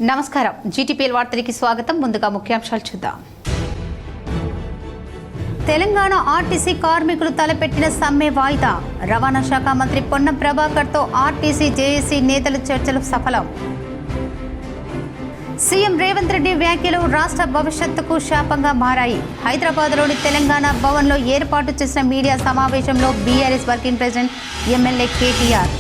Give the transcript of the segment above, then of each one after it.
నమస్కారం జీటీపీఎల్ వార్తలకి స్వాగతం. ముందుగా ముఖ్యాంశాలు చూద్దాం. తెలంగాణ ఆర్టీసీ కార్మికులు తలపెట్టిన సమ్మె వాయిదా. రవాణా శాఖ మంత్రి పొన్నం ప్రభాకర్తో ఆర్టీసీ జేఏసీ నేతల చర్చలు సఫలం. సీఎం రేవంత్ రెడ్డి వ్యాఖ్యలు రాష్ట్ర భవిష్యత్తుకు శాపంగా మారాయి. హైదరాబాద్లోని తెలంగాణ భవన్లో ఏర్పాటు చేసిన మీడియా సమావేశంలో BRS working president MLA KTR.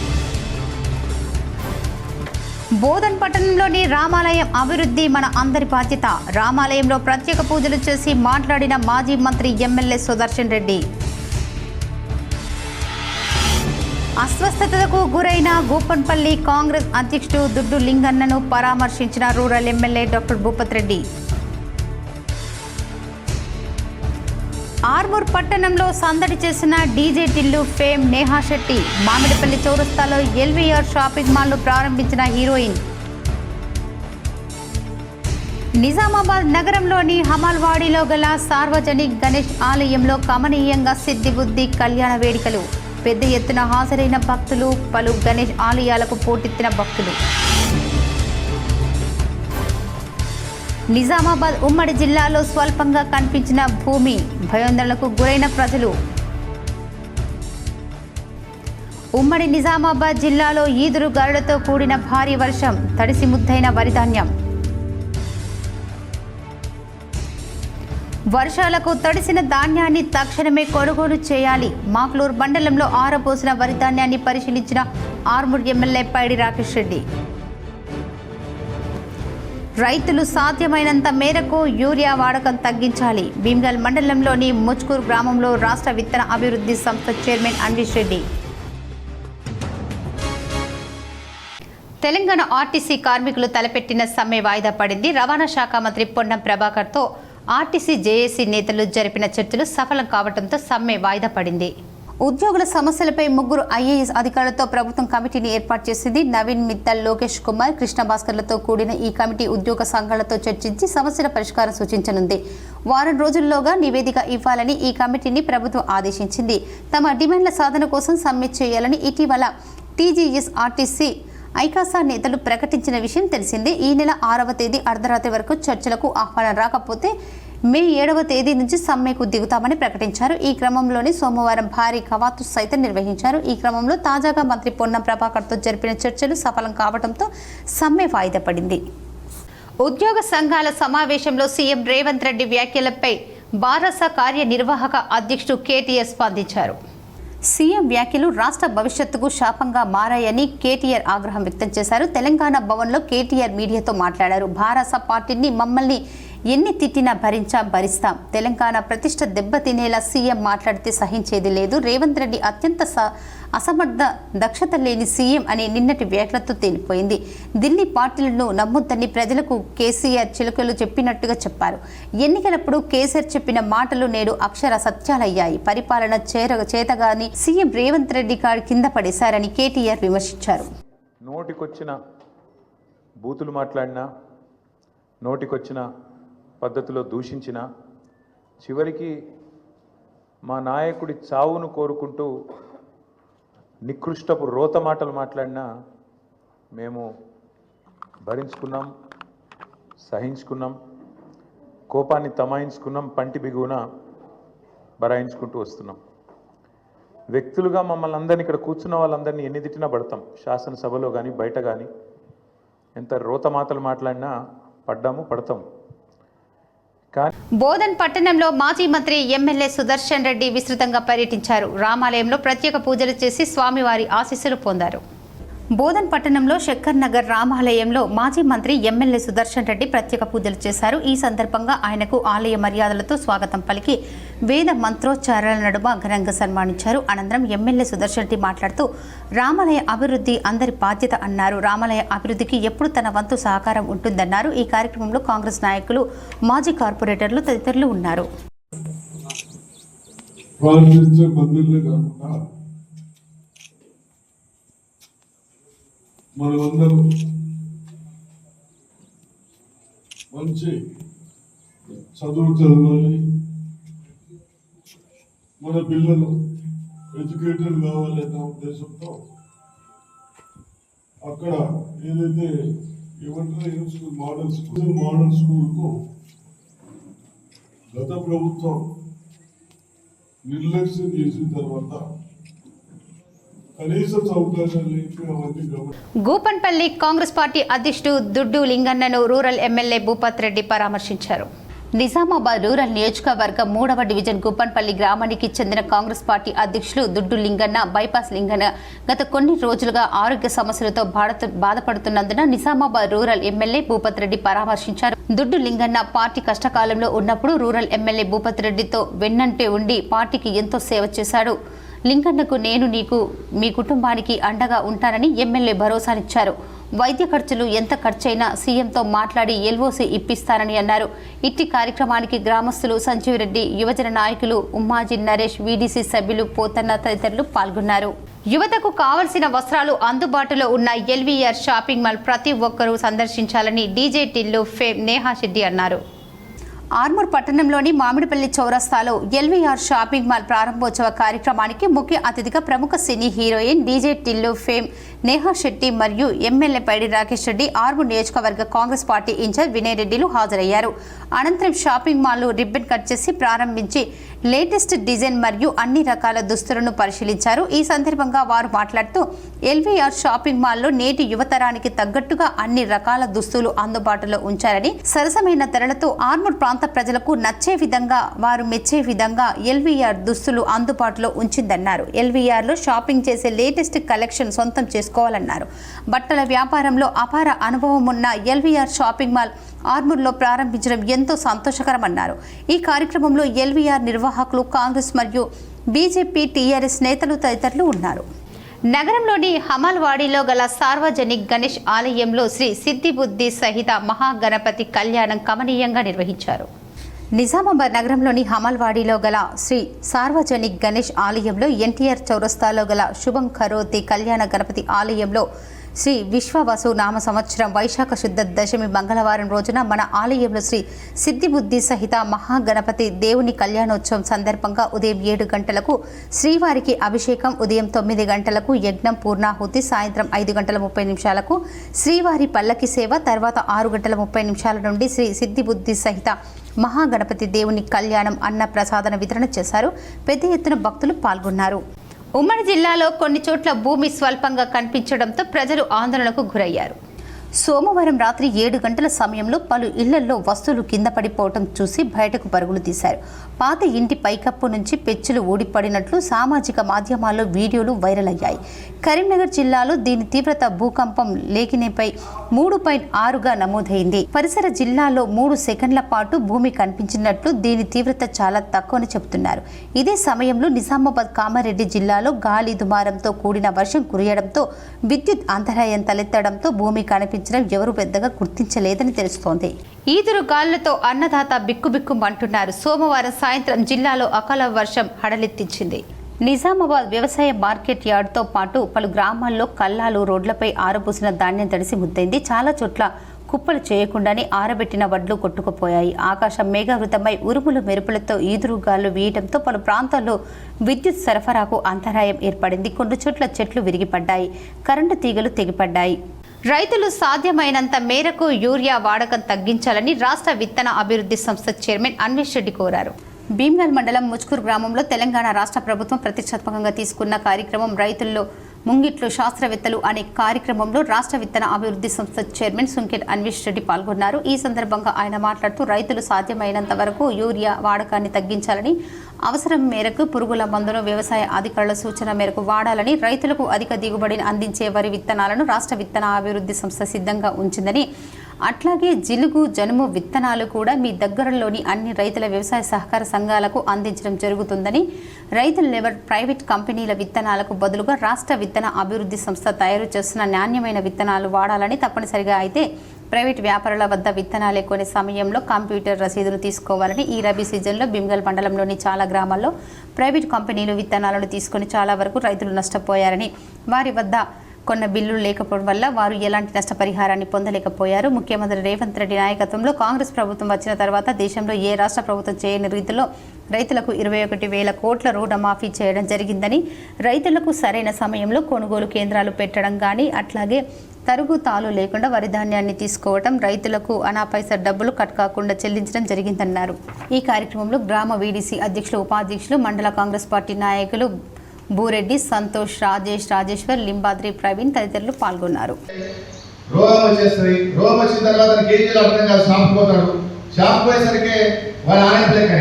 Bodhan పట్టణంలోని రామాలయం అభివృద్ధి మన అందరి బాధ్యత. రామాలయంలో ప్రత్యేక పూజలు చేసి మాట్లాడిన మాజీ మంత్రి ఎమ్మెల్యే సుదర్శన్ రెడ్డి. అస్వస్థతకు గురైన గోపన్పల్లి కాంగ్రెస్ అధ్యక్షుడు దుడ్డు లింగన్నను పరామర్శించిన rural MLA doctor Bhupat Reddy. Armoor పట్టణంలో సందడి చేసిన డీజే టిల్లు ఫేమ్ నేహా శెట్టి. మామిడిపల్లి చౌరస్తాలో ఎల్వీఆర్ షాపింగ్ మాల్ను ప్రారంభించిన హీరోయిన్. నిజామాబాద్ నగరంలోని హమాల్వాడిలో గల సార్వజనిక్ గణేష్ ఆలయంలో కమనీయంగా సిద్ధిబుద్ధి కళ్యాణ వేడుకలు. పెద్ద ఎత్తున హాజరైన భక్తులు, పలు గణేష్ ఆలయాలకు పోటెత్తిన భక్తులు. నిజామాబాద్ ఉమ్మడి జిల్లాలో స్వల్పంగా కనిపించిన భూమి, భయాందోళనకు గురైన ప్రజలు. ఉమ్మడి నిజామాబాద్ జిల్లాలో ఈదురు గాలులతో కూడిన భారీ వర్షం, తడిసి ముద్దైన వరిధాన్యం. వర్షాలకు తడిసిన ధాన్యాన్ని తక్షణమే కొనుగోలు చేయాలి. మాక్లూరు మండలంలో ఆరబోసిన వరిధాన్యాన్ని పరిశీలించిన ఆర్మూర్ ఎమ్మెల్యే పైడి రాకేష్ రెడ్డి. రైతులు సాధ్యమైనంత మేరకు యూరియా వాడకం తగ్గించాలి. భీమ్గల్ మండలంలోని ముచ్కూరు గ్రామంలో రాష్ట్ర విత్తన అభివృద్ధి సంస్థ చైర్మన్ అన్విష్ రెడ్డి. తెలంగాణ ఆర్టీసీ కార్మికులు తలపెట్టిన సమ్మె వాయిదా పడింది. రవాణా శాఖ మంత్రి పొన్నం ప్రభాకర్తో ఆర్టీసీ జేఏసీ నేతలు జరిపిన చర్చలు సఫలం కావడంతో సమ్మె వాయిదా పడింది. ఉద్యోగుల సమస్యలపై ముగ్గురు ఐఏఎస్ అధికారులతో ప్రభుత్వం కమిటీని ఏర్పాటు చేసింది. నవీన్ మిత్తల్, లోకేష్ కుమార్, కృష్ణ భాస్కర్లతో కూడిన ఈ కమిటీ ఉద్యోగ సంఘాలతో చర్చించి సమస్యల పరిష్కారం సూచించనుంది. వారం రోజుల్లోగా నివేదిక ఇవ్వాలని ఈ కమిటీని ప్రభుత్వం ఆదేశించింది. తమ డిమాండ్ల సాధన కోసం సమ్మె చేయాలని ఇటీవల టీజీఎస్ ఆర్టీసీ ఐకాసా నేతలు ప్రకటించిన విషయం తెలిసిందే. ఈ నెల 6వ తేదీ అర్ధరాత్రి వరకు చర్చలకు ఆహ్వానం రాకపోతే మే 7వ తేదీ నుంచి సమ్మెకు దిగుతామని ప్రకటించారు. ఈ క్రమంలోనే సోమవారం భారీ కవాతు సైతం నిర్వహించారు. ఈ క్రమంలో తాజాగా మంత్రి పొన్నం ప్రభాకర్తో జరిపిన చర్చలు సఫలం కావడంతో సమ్మె వాయిదా పడింది. ఉద్యోగ సంఘాల సమావేశంలో సీఎం రేవంత్ రెడ్డి వ్యాఖ్యలపై బారాస కార్యనిర్వాహక అధ్యక్షుడు కేటీఆర్ స్పందించారు. సీఎం వ్యాఖ్యలు రాష్ట్ర భవిష్యత్తుకు శాపంగా మారాయని కేటీఆర్ ఆగ్రహం వ్యక్తం చేశారు. తెలంగాణ భవన్లో కేటీఆర్ మీడియాతో మాట్లాడారు. బారాస పార్టీని మమ్మల్ని ఎన్ని తిట్టినా భరిస్తాం. తెలంగాణ ప్రతిష్ట దెబ్బతినేలా సీఎం మాట్లాడితే సహించేది లేదు. రేవంత్ రెడ్డి అత్యంత అసమర్థ, దక్షత లేని సీఎం అనే నిన్నటి వ్యాఖ్యలతో తేలిపోయింది. ఢిల్లీ పార్టీలను నమ్మొద్దని ప్రజలకు కేసీఆర్ చిలుకలు చెప్పినట్టుగా చెప్పారు. ఎన్నికలప్పుడు కేసీఆర్ చెప్పిన మాటలు నేడు అక్షర సత్యాలయ్యాయి. పరిపాలన చేతగాని సీఎం రేవంత్ రెడ్డి గారి కింద పడేశారని కేటీఆర్ విమర్శించారు. నోటికొచ్చిన బూతులు మాట్లాడినా, నోటికొచ్చిన పద్ధతిలో దూషించిన, చివరికి మా నాయకుడి చావును కోరుకుంటూ నికృష్టపు రోత మాటలు మాట్లాడినా మేము భరించుకున్నాం, సహించుకున్నాం, కోపాన్ని తమాయించుకున్నాం, పంటి బిగువున బరాయించుకుంటూ వస్తున్నాం. వ్యక్తులుగా మమ్మల్ని అందరినీ, ఇక్కడ కూర్చున్న వాళ్ళందరినీ ఎన్ని తిట్టినా పడతాం. శాసనసభలో కానీ బయట కానీ ఎంత రోత మాటలు మాట్లాడినా పడతాం. బోధన్ పట్టణంలో మాజీ మంత్రి ఎమ్మెల్యే సుదర్శన్ రెడ్డి విస్తృతంగా పర్యటించారు. రామాలయంలో ప్రత్యేక పూజలు చేసి స్వామివారి ఆశీస్సులు పొందారు. బోధన్ పట్టణంలో శంకర్ నగర్ రామాలయంలో మాజీ మంత్రి ఎమ్మెల్యే సుదర్శన్ రెడ్డి ప్రత్యేక పూజలు చేశారు. ఈ సందర్భంగా ఆయనకు ఆలయ మర్యాదలతో స్వాగతం పలికి వేద మంత్రోచ్చారాల నడుమ ఘనంగా సన్మానించారు. అనంతరం ఎమ్మెల్యే సుదర్శన్ రెడ్డి మాట్లాడుతూ రామాలయ అభివృద్ధి అందరి బాధ్యత అన్నారు. రామాలయ అభివృద్ధికి ఎప్పుడు తన వంతు సహకారం ఉంటుందన్నారు. ఈ కార్యక్రమంలో కాంగ్రెస్ నాయకులు, మాజీ కార్పొరేటర్లు తదితరులు ఉన్నారు. మనమందరూ మంచి చదవాలి, మన పిల్లలు ఎడ్యుకేటెడ్ కావాలి అన్న ఉద్దేశంతో అక్కడ ఏదైతే ఏమంటారు స్కూల్ మోడల్ స్కూల్కు గత ప్రభుత్వం నిర్లక్ష్యం చేసిన తర్వాత కనీస సౌకర్యాలు లేక అవన్నీ గూపన్పల్లి కాంగ్రెస్ పార్టీ అధ్యక్షుడు దుడ్డు లింగన్నను రూరల్ ఎమ్మెల్యే భూపత్ రెడ్డి పరామర్శించారు. నిజామాబాద్ రూరల్ నియోజకవర్గం 3వ డివిజన్ గూపన్పల్లి గ్రామానికి చెందిన కాంగ్రెస్ పార్టీ అధ్యక్షులు దుడ్డు లింగన్న బైపాస్ లింగన్న గత కొన్ని రోజులుగా ఆరోగ్య సమస్యలతో బాధపడుతున్నందున నిజామాబాద్ రూరల్ ఎమ్మెల్యే భూపత్ రెడ్డి పరామర్శించారు. దుడ్డు లింగన్న పార్టీ కష్టకాలంలో ఉన్నప్పుడు రూరల్ ఎమ్మెల్యే భూపత్ రెడ్డితో వెన్నంటే ఉండి పార్టీకి ఎంతో సేవ చేశాడు. లింగన్నకు నేను నీకు మీ కుటుంబానికి అండగా ఉంటానని ఎమ్మెల్యే భరోసానిచ్చారు. వైద్య ఖర్చులు ఎంత ఖర్చైనా సీఎంతో మాట్లాడి ఎల్ఓసీ ఇప్పిస్తానని అన్నారు. ఇట్టి కార్యక్రమానికి గ్రామస్తులు సంజీవరెడ్డి, యువజన నాయకులు ఉమ్మాజీ నరేష్, వీడీసీ సభ్యులు పోతన్న తదితరులు పాల్గొన్నారు. యువతకు కావలసిన వస్త్రాలు అందుబాటులో ఉన్న ఎల్వీఆర్ షాపింగ్ మాల్ ప్రతి ఒక్కరూ సందర్శించాలని డీజే టిల్లు ఫేమ్ నేహా శెట్టి అన్నారు. ఆర్మూర్ పట్టణంలోని మామిడిపల్లి చౌరస్తాలో ఎల్వీఆర్ షాపింగ్ మాల్ ప్రారంభోత్సవ కార్యక్రమానికి ముఖ్య అతిథిగా ప్రముఖ cine heroine DJ Tillu fame Neha Shetty మరియు ఎమ్మెల్యే పైడి రాకేష్ రెడ్డి, ఆర్మూర్ నియోజకవర్గ కాంగ్రెస్ పార్టీ ఇన్ఛార్జ్ వినయ్ రెడ్డిలు హాజరయ్యారు. అనంతరం షాపింగ్ మాల్ను రిబ్బన్ కట్ చేసి ప్రారంభించి లేటెస్ట్ డిజైన్ మరియు అన్ని రకాల దుస్తులను పరిశీలించారు. ఈ సందర్భంగా వారు మాట్లాడుతూ ఎల్వీఆర్ షాపింగ్ మాల్లో నేటి యువతరానికి తగ్గట్టుగా అన్ని రకాల దుస్తులు అందుబాటులో ఉంచారని, సరసమైన ధరలతో ఆర్మూర్ ప్రాంత ప్రజలకు నచ్చే విధంగా, వారు మెచ్చే విధంగా ఎల్వీఆర్ దుస్తులు అందుబాటులో ఉంచిందన్నారు. ఎల్వీఆర్ లో షాపింగ్ చేసే లేటెస్ట్ కలెక్షన్ సొంతం చేసుకోవాలన్నారు. బట్టల వ్యాపారంలో అపార అనుభవం ఉన్న ఎల్వీఆర్ షాపింగ్ మాల్ ఆర్మూర్లో ప్రారంభించడం ఎంతో సంతోషకరమన్నారు. ఈ కార్యక్రమంలో ఎల్వీఆర్ నిర్వాహకులు, కాంగ్రెస్ మరియు బీజేపీ, టీఆర్ఎస్ నేతలు తదితరులు ఉన్నారు. నగరంలోని హమాల్వాడిలో గల సార్వజనిక్ గణేష్ ఆలయంలో శ్రీ సిద్ధిబుద్ధి సహిత మహాగణపతి కళ్యాణం కమనీయంగా నిర్వహించారు. నిజామాబాద్ నగరంలోని హమాల్వాడిలో గల శ్రీ సార్వజనిక్ గణేష్ ఆలయంలో ఎన్టీఆర్ చౌరస్తాలో గల శుభం కరోతి కళ్యాణ గణపతి ఆలయంలో శ్రీ విశ్వవసు నామ సంవత్సరం వైశాఖ శుద్ధ దశమి మంగళవారం రోజున మన ఆలయంలో శ్రీ సిద్ధిబుద్ధి సహిత మహాగణపతి దేవుని కళ్యాణోత్సవం సందర్భంగా ఉదయం 7 గంటలకు శ్రీవారికి అభిషేకం, ఉదయం 9 గంటలకు యజ్ఞం పూర్ణాహుతి, సాయంత్రం 5 గంటల 30 నిమిషాలకు శ్రీవారి పల్లకి సేవ, తర్వాత 6 గంటల 30 నిమిషాల నుండి శ్రీ సిద్ధిబుద్ధి సహిత మహాగణపతి దేవుని కళ్యాణం అన్న ప్రసాదన వితరణ చేశారు. పెద్ద ఎత్తున భక్తులు పాల్గొన్నారు. ఉమ్మడి జిల్లాలో కొన్ని చోట్ల భూమి స్వల్పంగా కనిపించడంతో ప్రజలు ఆందోళనకు గురయ్యారు. సోమవారం రాత్రి 7 గంటల సమయంలో పలు ఇళ్లలో వస్తువులు కింద పడిపోవటం చూసి బయటకు పరుగులు తీశారు. పాత ఇంటి పైకప్పు నుంచి పెచ్చులు ఊడిపడినట్లు సామాజిక మాధ్యమాల్లో వీడియోలు వైరల్ అయ్యాయి. కరీంనగర్ జిల్లాలో దీని తీవ్రత భూకంపం లేఖినిపై 3.6గా నమోదైంది. పరిసర జిల్లాలో 3 సెకండ్ల పాటు భూమి కనిపించినట్లు, దీని తీవ్రత చాలా తక్కువని చెబుతున్నారు. ఇదే సమయంలో నిజామాబాద్, కామారెడ్డి జిల్లాలో గాలి దుమారంతో కూడిన వర్షం కురియడంతో విద్యుత్ అంతరాయం తలెత్తడంతో భూమి కనిపించడం ఎవరు పెద్దగా గుర్తించలేదని తెలుస్తోంది. ఈదురు గాలులతో అన్నదాత బిక్కుబిక్కుమంటున్నారు. సోమవారం సాయంత్రం జిల్లాలో అకాల వర్షం హడలెత్తించింది. నిజామాబాద్ వ్యవసాయ మార్కెట్ యార్డ్తో పాటు పలు గ్రామాల్లో కల్లాలు, రోడ్లపై ఆరబోసిన ధాన్యం తడిసి ముద్దైంది. చాలా చోట్ల కుప్పలు చేయకుండానే ఆరబెట్టిన వడ్లు కొట్టుకుపోయాయి. ఆకాశం మేఘావృతమై ఉరుములు మెరుపులతో ఈదురుగాలు వీయడంతో పలు ప్రాంతాల్లో విద్యుత్ సరఫరాకు అంతరాయం ఏర్పడింది. కొన్ని చోట్ల చెట్లు విరిగిపడ్డాయి, కరెంటు తీగలు తెగిపడ్డాయి. రైతులు సాధ్యమైనంత మేరకు యూరియా వాడకం తగ్గించాలని రాష్ట్ర విత్తన అభివృద్ధి సంస్థ చైర్మన్ అన్వేష్ రెడ్డి కోరారు. భీమ్గల్ మండలం ముచ్కూరు గ్రామంలో తెలంగాణ రాష్ట్ర ప్రభుత్వం ప్రతిష్టాత్మకంగా తీసుకున్న కార్యక్రమం రైతుల్లో ముంగిట్లు శాస్త్రవేత్తలు అనే కార్యక్రమంలో రాష్ట్ర విత్తన అభివృద్ధి సంస్థ చైర్మన్ సుంకెట్ అన్వేష్ రెడ్డి పాల్గొన్నారు. ఈ సందర్భంగా ఆయన మాట్లాడుతూ రైతులు సాధ్యమైనంత వరకు యూరియా వాడకాన్ని తగ్గించాలని, అవసరం మేరకు పురుగుల మందును వ్యవసాయ అధికారుల సూచన మేరకు వాడాలని, రైతులకు అధిక దిగుబడిని అందించే వరి విత్తనాలను రాష్ట్ర విత్తన అభివృద్ధి సంస్థ సిద్ధంగా ఉంచిందని, అట్లాగే జిలుగు, జనుము విత్తనాలు కూడా మీ దగ్గరలోని అన్ని రైతుల వ్యవసాయ సహకార సంఘాలకు అందించడం జరుగుతుందని, రైతులు లెవర్ ప్రైవేట్ కంపెనీల విత్తనాలకు బదులుగా రాష్ట్ర విత్తన అభివృద్ధి సంస్థ తయారు చేస్తున్న నాణ్యమైన విత్తనాలు వాడాలని, తప్పనిసరిగా అయితే ప్రైవేట్ వ్యాపారుల వద్ద విత్తనాలు కొనే సమయంలో కంప్యూటర్ రసీదులు తీసుకోవాలని, ఈ రబీ సీజన్లో భీమ్గల్ మండలంలోని చాలా గ్రామాల్లో ప్రైవేట్ కంపెనీలు విత్తనాలను తీసుకొని చాలా వరకు రైతులు నష్టపోయారని, వారి వద్ద కొన్న బిల్లులు లేకపోవడం వల్ల వారు ఎలాంటి నష్టపరిహారాన్ని పొందలేకపోయారు. ముఖ్యమంత్రి రేవంత్ రెడ్డి నాయకత్వంలో కాంగ్రెస్ ప్రభుత్వం వచ్చిన తర్వాత దేశంలో ఏ రాష్ట్ర ప్రభుత్వం చేయని రీతిలో రైతులకు 21,000 కోట్ల రుణమాఫీ చేయడం జరిగిందని, రైతులకు సరైన సమయంలో కొనుగోలు కేంద్రాలు పెట్టడం కానీ, అట్లాగే తరుగుతాలు లేకుండా వరి ధాన్యాన్ని తీసుకోవటం, రైతులకు అనాపైసా డబ్బులు కట్ కాకుండా చెల్లించడం జరిగిందన్నారు. ఈ కార్యక్రమంలో గ్రామ వీడీసీ అధ్యక్షులు, ఉపాధ్యక్షులు, మండల కాంగ్రెస్ పార్టీ నాయకులు బూరెడ్డి, సంతోష్, రాజేష్, రాజేశ్వర్, లింబాద్రి, ప్రవీణ్ తదితరులు పాల్గొన్నారు. రోగం వచ్చేస్తుంది. రోగం వచ్చిన తర్వాత కేజీలు అర్థం కాదు, షాప్ పోతాడు. షాప్ పోయేసరికి వాడు ఆనందలేక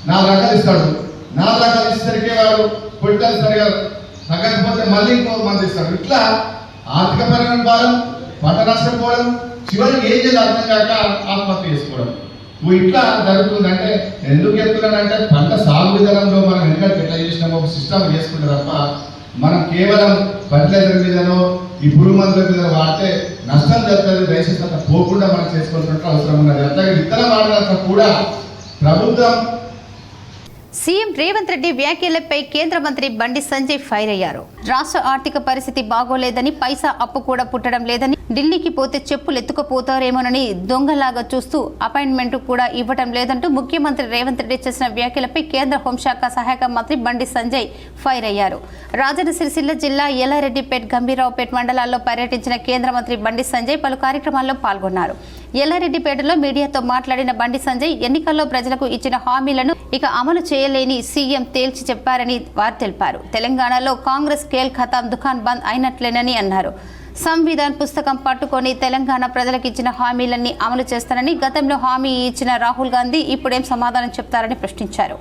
4 రకాలు ఇస్తాడు. 4 రకాలు ఇచ్చేసరికి వాడు పొట్టాలు సరిగా తగ్గకపోతే మళ్ళీ ఇంకో మంది ఇస్తాడు. ఇట్లా ఆర్థికపరమైన భారం, పంట నష్టపోవడం, చివరికి ఏం చేయాలి అర్థం కాక ఆత్మహత్య చేసుకోవడం ఇట్లా జరుగుతుందంటే ఎందుకు చెప్తున్నానంటే పంట సాగు విధానంలో మనం ఎందుకంటే ఎట్లా చేసినామో ఒక సిస్టమ్ చేసుకుంటే తప్ప మనం కేవలం ఫర్టిలైజర్ మీదనో ఈ పురుగు మందుల మీద వాడితే నష్టం జరుగుతుంది. దయచేసి అంత పోకుండా మనం చేసుకోవాల్సిన అవసరం ఉన్నది. అట్లాగే విత్తనం వాడినంత కూడా ప్రభుత్వం. సీఎం రేవంత్ రెడ్డి వ్యాఖ్యలపై కేంద్ర మంత్రి బండి సంజయ్ ఫైర్ అయ్యారు. రాష్ట్ర ఆర్థిక పరిస్థితి బాగోలేదని, పైసా అప్పు కూడా పుట్టడం లేదని, ఢిల్లీకి పోతే చెప్పులు ఎత్తుకుపోతారేమోనని దొంగలాగా చూస్తూ అపాయింట్మెంట్ కూడా ఇవ్వడం లేదంటూ ముఖ్యమంత్రి రేవంత్ రెడ్డి చేసిన వ్యాఖ్యలపై కేంద్ర హోంశాఖ సహాయక మంత్రి బండి సంజయ్ ఫైర్ అయ్యారు. రాజన్న సిరిసిల్ల జిల్లా ఎల్లారెడ్డిపేట్, గంభీరావుపేట్ మండలాల్లో పర్యటించిన కేంద్ర మంత్రి బండి సంజయ్ పలు కార్యక్రమాల్లో పాల్గొన్నారు. ఎల్లారెడ్డిపేటలో మీడియాతో మాట్లాడిన బండి సంజయ్ ఎన్నికల్లో ప్రజలకు ఇచ్చిన హామీలను ఇక అమలు చేయలేని సీఎం తేల్చి చెప్పారని వారు తెలిపారు. తెలంగాణలో కాంగ్రెస్ కేల్ ఖతాం దుకాన్ బంద్ అయినట్లేనని అన్నారు. సంవిధాన్ పుస్తకం పట్టుకొని తెలంగాణ ప్రజలకు ఇచ్చిన హామీలన్నీ అమలు చేస్తారని, గతంలో హామీ ఇచ్చిన రాహుల్ గాంధీ ఇప్పుడేం సమాధానం చెప్తారని ప్రశ్నించారు.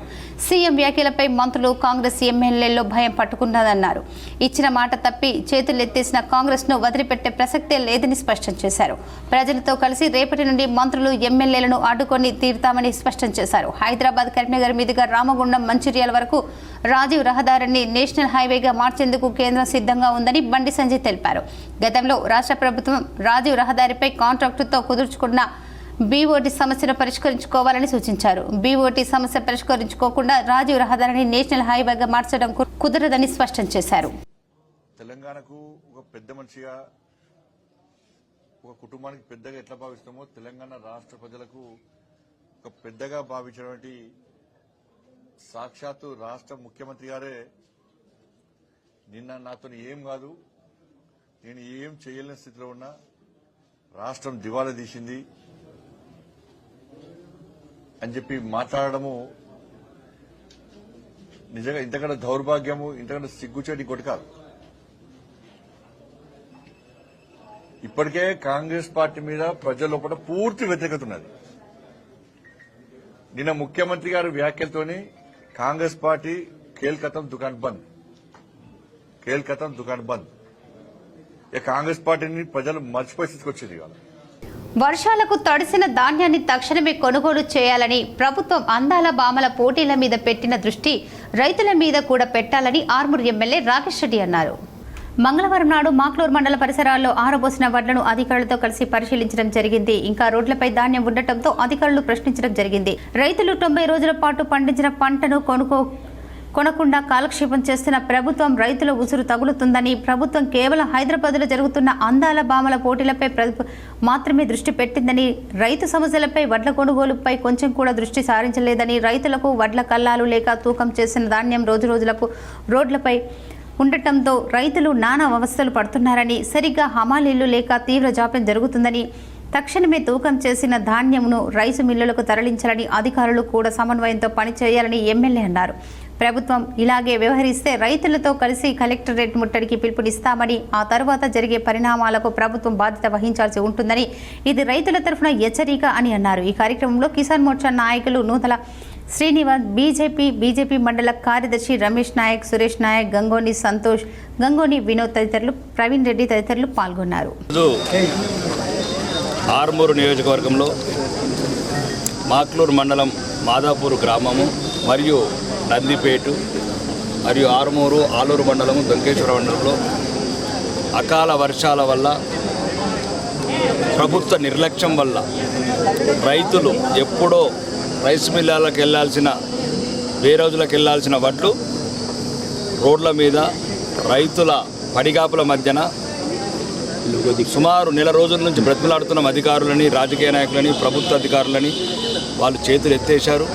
సీఎం వ్యాఖ్యలపై మంత్రులు, కాంగ్రెస్ ఎమ్మెల్యేల్లో భయం పట్టుకున్నదన్నారు. ఇచ్చిన మాట తప్పి చేతులెత్తేసిన కాంగ్రెస్ ను వదిలిపెట్టే ప్రసక్తే లేదని స్పష్టం చేశారు. ప్రజలతో కలిసి రేపటి నుండి మంత్రులు, ఎమ్మెల్యేలను అడ్డుకొని తీరుతామని స్పష్టం చేశారు. హైదరాబాద్, కరీంనగర్ మీదుగా రామగుండం, మంచిర్యాల వరకు రాజీవ్ రహదారిని నేషనల్ హైవేగా మార్చేందుకు కేంద్రం సిద్ధంగా ఉందని బండి సంజయ్ తెలిపారు. గతంలో రాష్ట్ర ప్రభుత్వం రాజీవ్ రహదారిపై కాంట్రాక్టుతో కుదుర్చుకున్న బీఓటీ సమస్యను పరిష్కరించుకోవాలని సూచించారు. బీఓటీ సమస్య పరిష్కరించుకోకుండా రాజీవ్ రహదారిని నేషనల్ హైవేగా మార్చడం కుదరదని స్పష్టం చేశారు. తెలంగాణకు ఒక పెద్ద మనిషిగా, ఒక కుటుంబానికి పెద్దగా ఎట్లా భావిస్తామో తెలంగాణ రాష్ట్ర ప్రజలకు ఒక పెద్దగా భావించినటువంటి సాక్షాత్తు రాష్ట్ర ముఖ్యమంత్రి గారే నిన్న నాతో ఏం కాదు, నేను ఏం చేయలేని స్థితిలో ఉన్నా, రాష్ట్రం దివాలా తీసింది అని చెప్పి మాట్లాడడము నిజంగా ఇంతకంటే దౌర్భాగ్యము, ఇంతకంటే సిగ్గుచేటి ఇంకోటి కాదు. ఇప్పటికే కాంగ్రెస్ పార్టీ మీద ప్రజల లోపల పూర్తి వ్యతిరేకత ఉన్నది. నిన్న ముఖ్యమంత్రి గారి వ్యాఖ్యలతోని కాంగ్రెస్ పార్టీ కేల్ ఖతం దుకాన్ బంద్, కేల్ ఖతం దుకాన్ బంద్. కాంగ్రెస్ పార్టీని ప్రజలు మర్చిపోయి తీసుకొచ్చింది. ఇవాళ వర్షాలకు తడిసిన ధాన్యాన్ని తక్షణమే కొనుగోలు చేయాలని ప్రభుత్వం అందాల బామల పోటీల మీద పెట్టిన దృష్టి రైతుల మీద కూడా పెట్టాలని ఆర్మూర్ ఎమ్మెల్యే రాకేష్ రెడ్డి అన్నారు. మంగళవారం నాడు మాక్లూర్ మండల పరిసరాల్లో ఆరబోసిన వడ్లను అధికారులతో కలిసి పరిశీలించడం జరిగింది. ఇంకా రోడ్లపై ధాన్యం ఉండటంతో అధికారులు ప్రశ్నించడం జరిగింది. రైతులు 90 రోజుల పాటు పండించిన పంటను కొనకుండా కాలక్షేపం చేస్తున్న ప్రభుత్వం రైతుల ఉసురు తగులుతుందని, ప్రభుత్వం కేవలం హైదరాబాద్లో జరుగుతున్న అందాల బామల పోటీలపై మాత్రమే దృష్టి పెట్టిందని, రైతు సమస్యలపై వడ్ల కొనుగోలుపై కొంచెం కూడా దృష్టి సారించలేదని, రైతులకు వడ్ల కల్లాలు లేక తూకం చేసిన ధాన్యం రోజురోజులకు రోడ్లపై ఉండటంతో రైతులు నానా అవస్థలు పడుతున్నారని, సరిగ్గా హమాలీలు లేక తీవ్ర జాప్యం జరుగుతుందని, తక్షణమే తూకం చేసిన ధాన్యంను రైసు మిల్లులకు తరలించాలని, అధికారులు కూడా సమన్వయంతో పనిచేయాలని ఎమ్మెల్యే అన్నారు. ప్రభుత్వం ఇలాగే వ్యవహరిస్తే రైతులతో కలిసి కలెక్టరేట్ ముట్టడికి పిలుపునిస్తామని, ఆ తర్వాత జరిగే పరిణామాలకు ప్రభుత్వం బాధ్యత వహించాల్సి ఉంటుందని, ఇది రైతుల తరఫున హెచ్చరిక అని అన్నారు. ఈ కార్యక్రమంలో కిసాన్ మోర్చా నాయకులు నూతల శ్రీనివాస్, బీజేపీ మండల కార్యదర్శి రమేష్ నాయక్, సురేష్ నాయక్, గంగోని సంతోష్, గంగోని వినోద్ తదితరులు, ప్రవీణ్ రెడ్డి తదితరులు పాల్గొన్నారు. ఆర్మూరు నియోజకవర్గంలో మాక్లూరు మండలం మాదాపూర్ గ్రామము మరియు నందిపేటు మరియు ఆర్మూరు, ఆలూరు మండలము, దొంకేశ్వర మండలంలో అకాల వర్షాల వల్ల, ప్రభుత్వ నిర్లక్ష్యం వల్ల రైతులు ఎప్పుడో రైస్ మిల్లులకు వెళ్ళాల్సిన, వేరోజులకు వెళ్ళాల్సిన వడ్లు రోడ్ల మీద రైతుల పడిగాపుల మధ్యన సుమారు నెల రోజుల నుంచి బ్రతిమలాడుతున్న అధికారులని, రాజకీయ నాయకులని, ప్రభుత్వ అధికారులని వాళ్ళు చేతులు ఎత్తేశారు.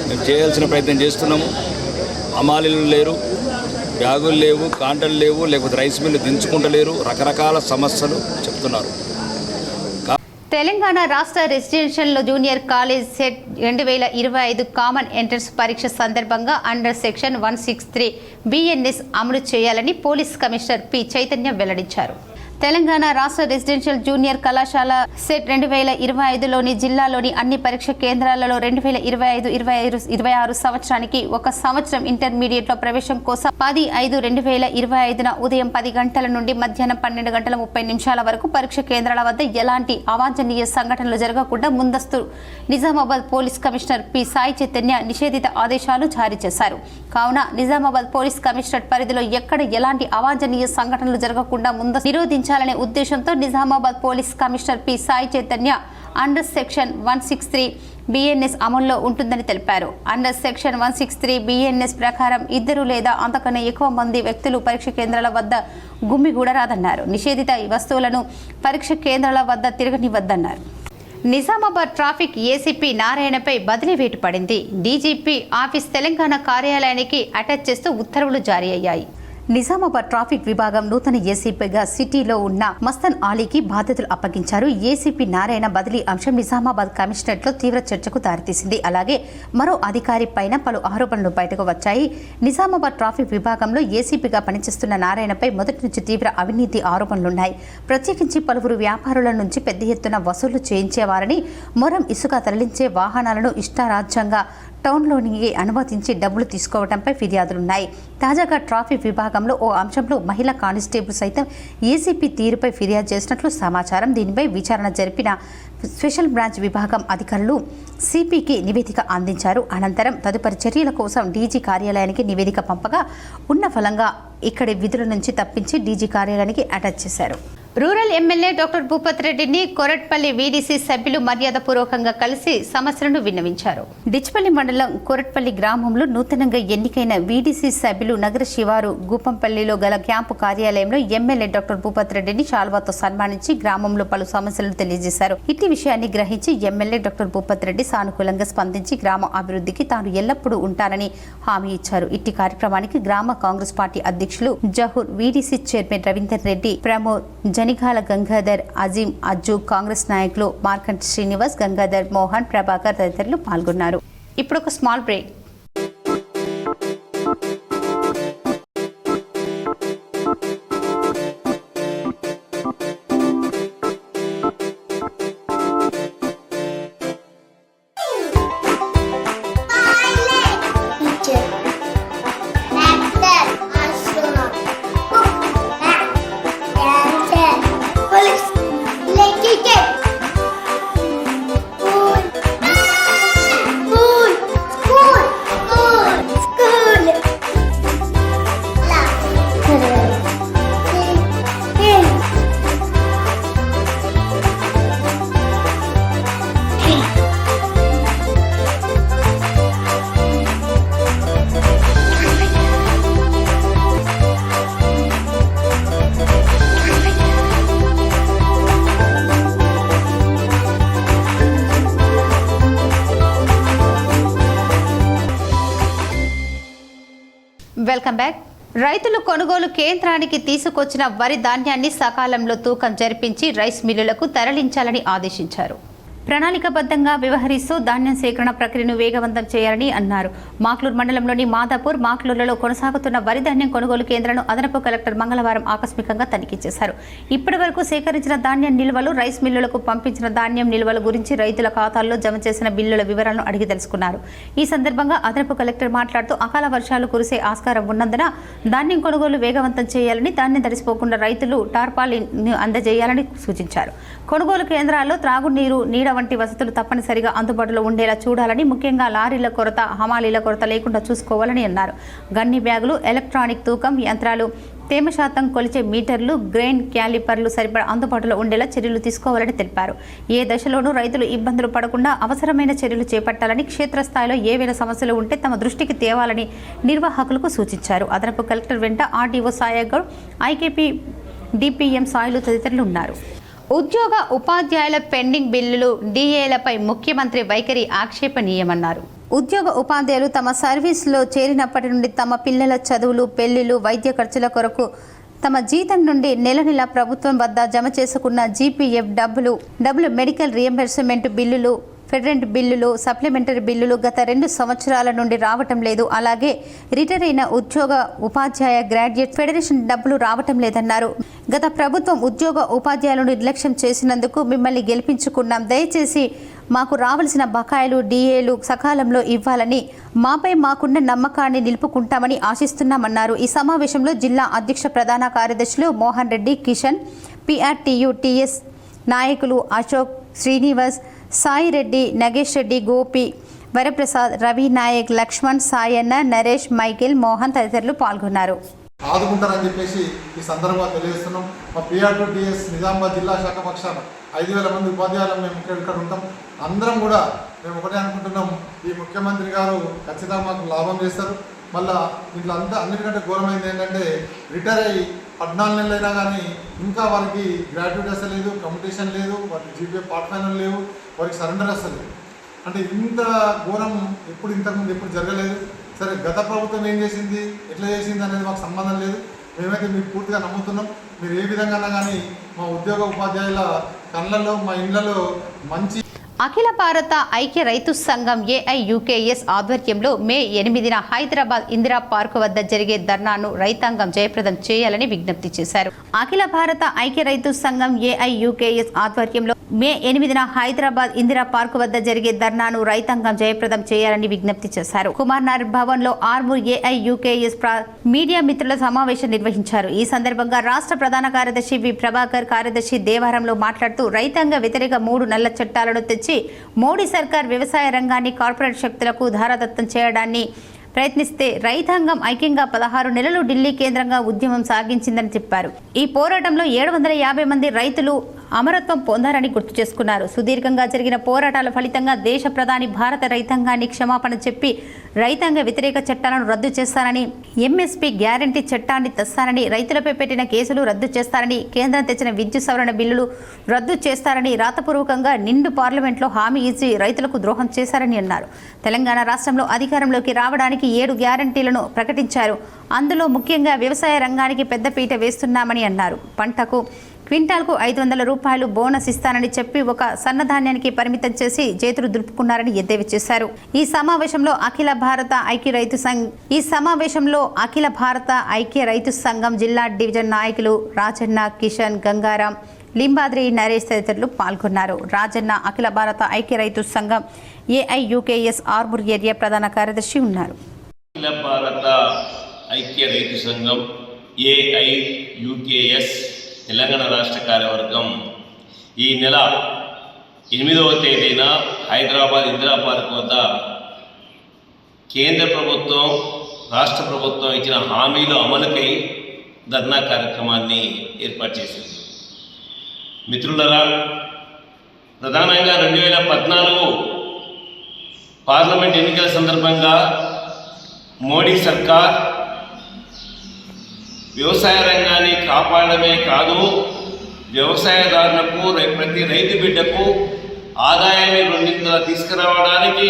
మేము చేయాల్సిన ప్రయత్నం చేస్తున్నాము. హమాలీలు లేరు, బ్యాగులు లేవు, కాంటలు లేవు, లేకపోతే రైస్ మిల్లు దించుకుంటలేరు, రకరకాల సమస్యలు చెప్తున్నారు. తెలంగాణ రాష్ట్ర residential junior college set 2025 common entrance పరీక్ష సందర్భంగా అండర్ సెక్షన్ 163 BNS అమలు చేయాలని పోలీస్ కమిషనర్ పి చైతన్య వెల్లడించారు. తెలంగాణ రాష్ట్ర రెసిడెన్షియల్ జూనియర్ కళాశాల సెట్ 2025లోని జిల్లాలోని అన్ని పరీక్ష కేంద్రాలలో 2025-26 సంవత్సరానికి ఒక సంవత్సరం ఇంటర్మీడియట్లో ప్రవేశం కోసం 10/5/2025న ఉదయం 10 గంటల నుండి మధ్యాహ్నం 12:30 వరకు పరీక్ష కేంద్రాల వద్ద ఎలాంటి అవాంఛనీయ సంఘటనలు జరగకుండా ముందస్తు Nizamabad police commissioner P Sai Chaitanya నిషేధిత ఆదేశాలు జారీ చేశారు. కావున నిజామాబాద్ పోలీస్ కమిషనర్ పరిధిలో ఎక్కడ ఎలాంటి అవాంఛనీయ సంఘటనలు జరగకుండా ముందస్తు నిరోధించాలనే ఉద్దేశంతో Nizamabad police commissioner P Sai Chaitanya under section 163 BNS అమల్లో ఉంటుందని తెలిపారు. అండర్ సెక్షన్ 163 BNS ప్రకారం 2 లేదా అంతకన్నా ఎక్కువ మంది వ్యక్తులు పరీక్ష కేంద్రాల వద్ద గుమ్మిగూడరాదన్నారు. నిషేధిత వస్తువులను పరీక్ష కేంద్రాల వద్ద తిరగనివద్దన్నారు. నిజామాబాద్ ట్రాఫిక్ ఏసీపీ నారాయణపై బదిలీ వేటు పడింది. డీజీపీ ఆఫీస్ తెలంగాణ కార్యాలయానికి అటాచ్ చేస్తూ ఉత్తర్వులు జారీ అయ్యాయి. నిజామాబాద్ ట్రాఫిక్ విభాగం నూతన ఏసీపీగా సిటీలో ఉన్న మస్తన్ ఆలీకి బాధ్యతలు అప్పగించారు. ఏసీపీ నారాయణ బదిలీ అంశం నిజామాబాద్ కమిషనరేట్లో తీవ్ర చర్చకు దారితీసింది. అలాగే మరో అధికారి పైన పలు ఆరోపణలు బయటకు వచ్చాయి. నిజామాబాద్ ట్రాఫిక్ విభాగంలో ఏసీపీగా పనిచేస్తున్న నారాయణపై మొదటి నుంచి తీవ్ర అవినీతి ఆరోపణలున్నాయి. ప్రత్యేకించి పలువురు వ్యాపారుల నుంచి పెద్ద ఎత్తున వసూలు చేయించేవారని, మొరం ఇసుక తరలించే వాహనాలను ఇష్టారాజ్యంగా టౌన్లోనికి అనుమతించి డబ్బులు తీసుకోవడంపై ఫిర్యాదులున్నాయి. తాజాగా ట్రాఫిక్ విభాగంలో ఓ అంశంలో మహిళా కానిస్టేబుల్ సైతం ఏసీపీ తీరుపై ఫిర్యాదు చేసినట్లు సమాచారం. దీనిపై విచారణ జరిపిన స్పెషల్ బ్రాంచ్ విభాగం అధికారులు సిపికి నివేదిక అందించారు. అనంతరం తదుపరి చర్యల కోసం డీజీ కార్యాలయానికి నివేదిక పంపగా ఉన్న ఫలంగా ఇక్కడి విధుల నుంచి తప్పించి డీజీ కార్యాలయానికి అటాచ్ చేశారు. రూరల్ ఎమ్మెల్యే డాక్టర్ భూపత్ రెడ్డిని కొరట్పల్లి వీడీసీ సభ్యులు మర్యాదపూర్వకంగా కలిసి సమస్యలను విన్నవించారు. డిచ్పల్లి మండలం కొరట్పల్లి గ్రామంలో నూతనంగా ఎన్నికైన వీడీసీ సభ్యులు నగర శివారు గూపంపల్లిలో గల క్యాంపు కార్యాలయంలో ఎమ్మెల్యే డాక్టర్ భూపత్ రెడ్డిని శాల్వాతో సన్మానించి గ్రామంలో పలు సమస్యలను తెలియజేశారు. ఇట్టి విషయాన్ని గ్రహించి ఎమ్మెల్యే డాక్టర్ భూపత్ రెడ్డి సానుకూలంగా స్పందించి గ్రామ అభివృద్ధికి తాను ఎల్లప్పుడూ ఉంటానని హామీ ఇచ్చారు. ఇట్టి కార్యక్రమానికి గ్రామ కాంగ్రెస్ పార్టీ అధ్యక్షులు జహూర్, వీడీసీ చైర్మన్ రవీందర్ రెడ్డి, ప్రమోద్, జనిగాల గంగాధర్, అజీం, అజ్జు, కాంగ్రెస్ నాయకులు మార్కంట్ శ్రీనివాస్, గంగాధర్, మోహన్, ప్రభాకర్ తదితరులు పాల్గొన్నారు. ఇప్పుడు ఒక స్మాల్ బ్రేక్. Welcome back. రైతులు కొనుగోలు కేంద్రానికి తీసుకొచ్చిన వరి ధాన్యాన్ని సకాలంలో తూకం జరిపించి రైస్ మిల్లులకు తరలించాలని ఆదేశించారు. ప్రణాళికాబద్ధంగా వ్యవహరిస్తూ ధాన్యం సేకరణ ప్రక్రియను వేగవంతం చేయాలని అన్నారు. మాక్లూరు మండలంలోని మాదాపూర్, మాక్లూరులో కొనసాగుతున్న వరి ధాన్యం కొనుగోలు కేంద్రాలను అదనపు కలెక్టర్ మంగళవారం ఆకస్మికంగా తనిఖీ చేశారు. ఇప్పటి వరకు సేకరించిన ధాన్యం నిల్వలు, రైస్ మిల్లులకు పంపించిన ధాన్యం నిల్వల గురించి రైతుల ఖాతాల్లో జమ చేసిన బిల్లుల వివరాలను అడిగి తెలుసుకున్నారు. ఈ సందర్భంగా అదనపు కలెక్టర్ మాట్లాడుతూ అకాల వర్షాలు కురిసే ఆస్కారం ఉన్నందున ధాన్యం కొనుగోలు వేగవంతం చేయాలని, ధాన్యం తడిసిపోకుండా రైతులు టార్పాలిన్ అందజేయాలని సూచించారు. కొనుగోలు కేంద్రాల్లో త్రాగునీరు, నీడ వంటి వసతులు తప్పనిసరిగా అందుబాటులో ఉండేలా చూడాలని, ముఖ్యంగా లారీల కొరత, హమాలీల కొరత లేకుండా చూసుకోవాలని అన్నారు. గన్ని బ్యాగులు, ఎలక్ట్రానిక్ తూకం యంత్రాలు, తేమ శాతం కొలిచే మీటర్లు, గ్రెయిన్ క్యాలిపర్లు సరిపడా అందుబాటులో ఉండేలా చర్యలు తీసుకోవాలని తెలిపారు. ఏ దశలోనూ రైతులు ఇబ్బందులు పడకుండా అవసరమైన చర్యలు చేపట్టాలని, క్షేత్రస్థాయిలో ఏవైనా సమస్యలు ఉంటే తమ దృష్టికి తేవాలని నిర్వాహకులకు సూచించారు. అదనపు కలెక్టర్ వెంట RDO Sayagoud, IKP DPM Sailu తదితరులు ఉన్నారు. ఉద్యోగ ఉపాధ్యాయుల పెండింగ్ బిల్లులు, డిఏలపై ముఖ్యమంత్రి వైఖరి ఆక్షేపణీయమన్నారు. ఉద్యోగ ఉపాధ్యాయులు తమ సర్వీస్లో చేరినప్పటి నుండి తమ పిల్లల చదువులు, పెళ్లిళ్లు, వైద్య ఖర్చుల కొరకు తమ జీతం నుండి నెల నెల ప్రభుత్వం వద్ద జమ చేసుకున్న జీపీఎఫ్ డబ్బులు, మెడికల్ రియంబర్స్మెంట్ బిల్లులు, ఫెడరెంట్ బిల్లులు, సప్లిమెంటరీ బిల్లులు గత 2 సంవత్సరాల నుండి రావటం లేదు. అలాగే రిటైర్ అయిన ఉద్యోగ ఉపాధ్యాయ గ్రాడ్యుయేట్ ఫెడరేషన్ డబ్బులు రావటం లేదన్నారు. గత ప్రభుత్వం ఉద్యోగ ఉపాధ్యాయులను నిర్లక్ష్యం చేసినందుకు మిమ్మల్ని గెలిపించుకున్నాం. దయచేసి మాకు రావాల్సిన బకాయిలు, డిఏలు సకాలంలో ఇవ్వాలని, మాపై మాకున్న నమ్మకాన్ని నిలుపుకుంటామని ఆశిస్తున్నామన్నారు. ఈ సమావేశంలో జిల్లా అధ్యక్ష ప్రధాన కార్యదర్శులు మోహన్ రెడ్డి, కిషన్, పిఆర్టీయు టీఎస్ నాయకులు అశోక్, శ్రీనివాస్, సాయి రెడ్డి, నగేష్ రెడ్డి, గోపి, వరప్రసాద్, రవి నాయక్, లక్ష్మణ్, సాయన్న, నరేష్, మైకేల్, మోహన్ తదితరులు పాల్గొన్నారు. ఆదుకుంటారని చెప్పేసి ఈ సందర్భంగా తెలియజేస్తున్నాం. మా పిఆర్2టీఎస్ నిజామాబాద్ జిల్లా శాఖ పక్షాన 5,000 మంది ఉపాధ్యాయులు మేము ఇక్కడ ఉంటాం. అందరం కూడా మేము ఒకటే అనుకుంటున్నాం, ఈ ముఖ్యమంత్రి గారు ఖచ్చితంగా మాకు లాభం చేస్తారు. మళ్ళీ ఇంట్లో అన్నిటికంటే ఘోరమైంది ఏంటంటే రిటైర్ అయ్యి 14 నెలలైనా కానీ ఇంకా వారికి గ్రాడ్యుయేట్ వస్తలేదు, కమ్యూనికేషన్ లేదు, వారికి జీపీఎఫ్ పార్ట్ ఫైనల్ లేవు, వారికి సరెండర్ వస్తలేదు. అంటే ఇంత ఘోరం ఇంతకుముందు ఎప్పుడు జరగలేదు. సరే, గత ప్రభుత్వం ఏం చేసింది, ఎట్లా చేసింది అనేది మాకు సంబంధం లేదు. మేమైతే మీకు పూర్తిగా నమ్ముతున్నాం. మీరు ఏ విధంగా కానీ మా ఉద్యోగ ఉపాధ్యాయుల కళ్ళల్లో, మా ఇళ్లలో మంచి. అఖిల భారత ఐక్య రైతు సంఘం ఏఐయుకేఎస్ ఆధ్వర్యంలో మే 8న హైదరాబాద్ ఇందిరా పార్క్ వద్ద జరిగే ధర్నాను రైతాంగం జయప్రదం చేయాలని విజ్ఞప్తి చేశారు. అఖిల భారత ఐక్య రైతు సంఘం ఏఐయుకేఎస్ ఆధ్వర్యంలో మే 8న హైదరాబాద్ ఇందిరా పార్క్ వద్ద జరిగే ధర్నాను రైతాంగం జయప్రదం చేయాలని విజ్ఞప్తి చేశారు. కుమార్ భవన్ లో ఆర్మూర్ ఏఐయుకేఎస్ మీడియా మిత్రుల సమావేశం నిర్వహించారు. ఈ సందర్భంగా రాష్ట్ర ప్రధాన కార్యదర్శి వి ప్రభాకర్, కార్యదర్శి దేవారంలో మాట్లాడుతూ రైతాంగ వ్యతిరేక 3 నల్ల చట్టాలను తెచ్చి మోడీ సర్కార్ వ్యవసాయ రంగాన్ని కార్పొరేట్ శక్తులకు ధారాదత్తం చేయడాన్ని ప్రయత్నిస్తే రైతాంగం ఐక్యంగా 16 నెలలు ఢిల్లీ కేంద్రంగా ఉద్యమం సాగించిందని చెప్పారు. ఈ పోరాటంలో 750 మంది రైతులు అమరత్వం పొందారని గుర్తు చేసుకున్నారు. సుదీర్ఘంగా జరిగిన పోరాటాల ఫలితంగా దేశ ప్రధాని భారత రైతాంగాన్ని క్షమాపణ చెప్పి రైతాంగ వ్యతిరేక చట్టాలను రద్దు చేస్తారని, ఎంఎస్పీ గ్యారంటీ చట్టాన్ని తెస్తారని, రైతులపై పెట్టిన కేసులు రద్దు చేస్తారని, కేంద్రం తెచ్చిన విద్యుత్ సవరణ బిల్లులు రద్దు చేస్తారని రాతపూర్వకంగా నిండు పార్లమెంట్లో హామీ ఇచ్చి రైతులకు ద్రోహం చేశారని అన్నారు. తెలంగాణ రాష్ట్రంలో అధికారంలోకి రావడానికి 7 గ్యారంటీలను ప్రకటించారు. అందులో ముఖ్యంగా వ్యవసాయ రంగానికి పెద్దపీట వేస్తున్నామని అన్నారు. పంటకు క్వింటాల్కు 500 రూపాయలు బోనస్ ఇస్తానని చెప్పి ఒక సన్నధాన్యానికి పరిమితం చేసి చేతులు దులుపుకున్నారని ఎద్దేవి చేశారు. ఈ సమావేశంలో అఖిల భారత ఐక్య రైతు సంఘం జిల్లా డివిజన్ నాయకులు రాజన్న, కిషన్, గంగారాం, లింబాద్రి, నరేష్ తదితరులు పాల్గొన్నారు. రాజన్న అఖిల భారత ఐక్య రైతు సంఘం ఏఐయుకేఎస్ ఆర్మూర్ ఏరియా ప్రధాన కార్యదర్శి ఉన్నారు. అఖిల భారత ఐక్య రైతు సంఘం ఏఐయుకేఎస్ తెలంగాణ రాష్ట్ర కార్యవర్గం ఈ నెల 8వ తేదీన హైదరాబాద్ ఇందిరా పార్క్ వద్ద కేంద్ర ప్రభుత్వం, రాష్ట్ర ప్రభుత్వం ఇచ్చిన హామీలు అమలుకై ధర్నా కార్యక్రమాన్ని ఏర్పాటు చేసింది. మిత్రులరా, ప్రధానంగా 2014 పార్లమెంట్ ఎన్నికల సందర్భంగా మోడీ సర్కార్ వ్యవసాయ రంగాన్ని కాపాడమే కాదు, వ్యవసాయదారులకు, ప్రతి రైతు బిడ్డకు ఆదాయాన్ని 2 తీసుకురావడానికి,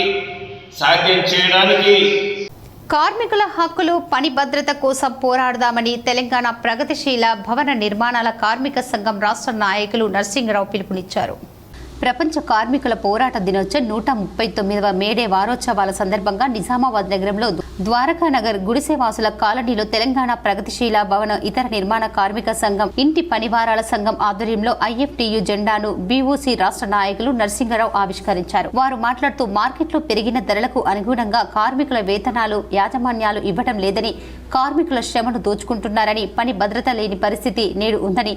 సాధ్యం చేయడానికి కార్మికుల హక్కులు, పని భద్రత కోసం పోరాడదామని తెలంగాణ ప్రగతిశీల భవన నిర్మాణాల కార్మిక సంఘం రాష్ట్ర నాయకులు నర్సింగరావు పిలుపునిచ్చారు. ప్రపంచ కార్మికుల పోరాట దినోత్సవం 139వ మేడే వారోత్సవాల సందర్భంగా నిజామాబాద్ నగరంలో ద్వారకా నగర్ గుడిసెవాసుల కాలనీలో తెలంగాణ ప్రగతిశీల భవన ఇతర నిర్మాణ కార్మిక సంఘం ఇంటి పనివారాల సంఘం ఆధ్వర్యంలో ఐఎఫ్టియు జెండాను బీఓసీ రాష్ట్ర నాయకులు నర్సింగరావు ఆవిష్కరించారు. వారు మాట్లాడుతూ మార్కెట్లో పెరిగిన ధరలకు అనుగుణంగా కార్మికుల వేతనాలు యాజమాన్యాలు ఇవ్వడం లేదని, కార్మికుల శ్రమను దోచుకుంటున్నారని, పని భద్రత లేని పరిస్థితి నేడు ఉందని,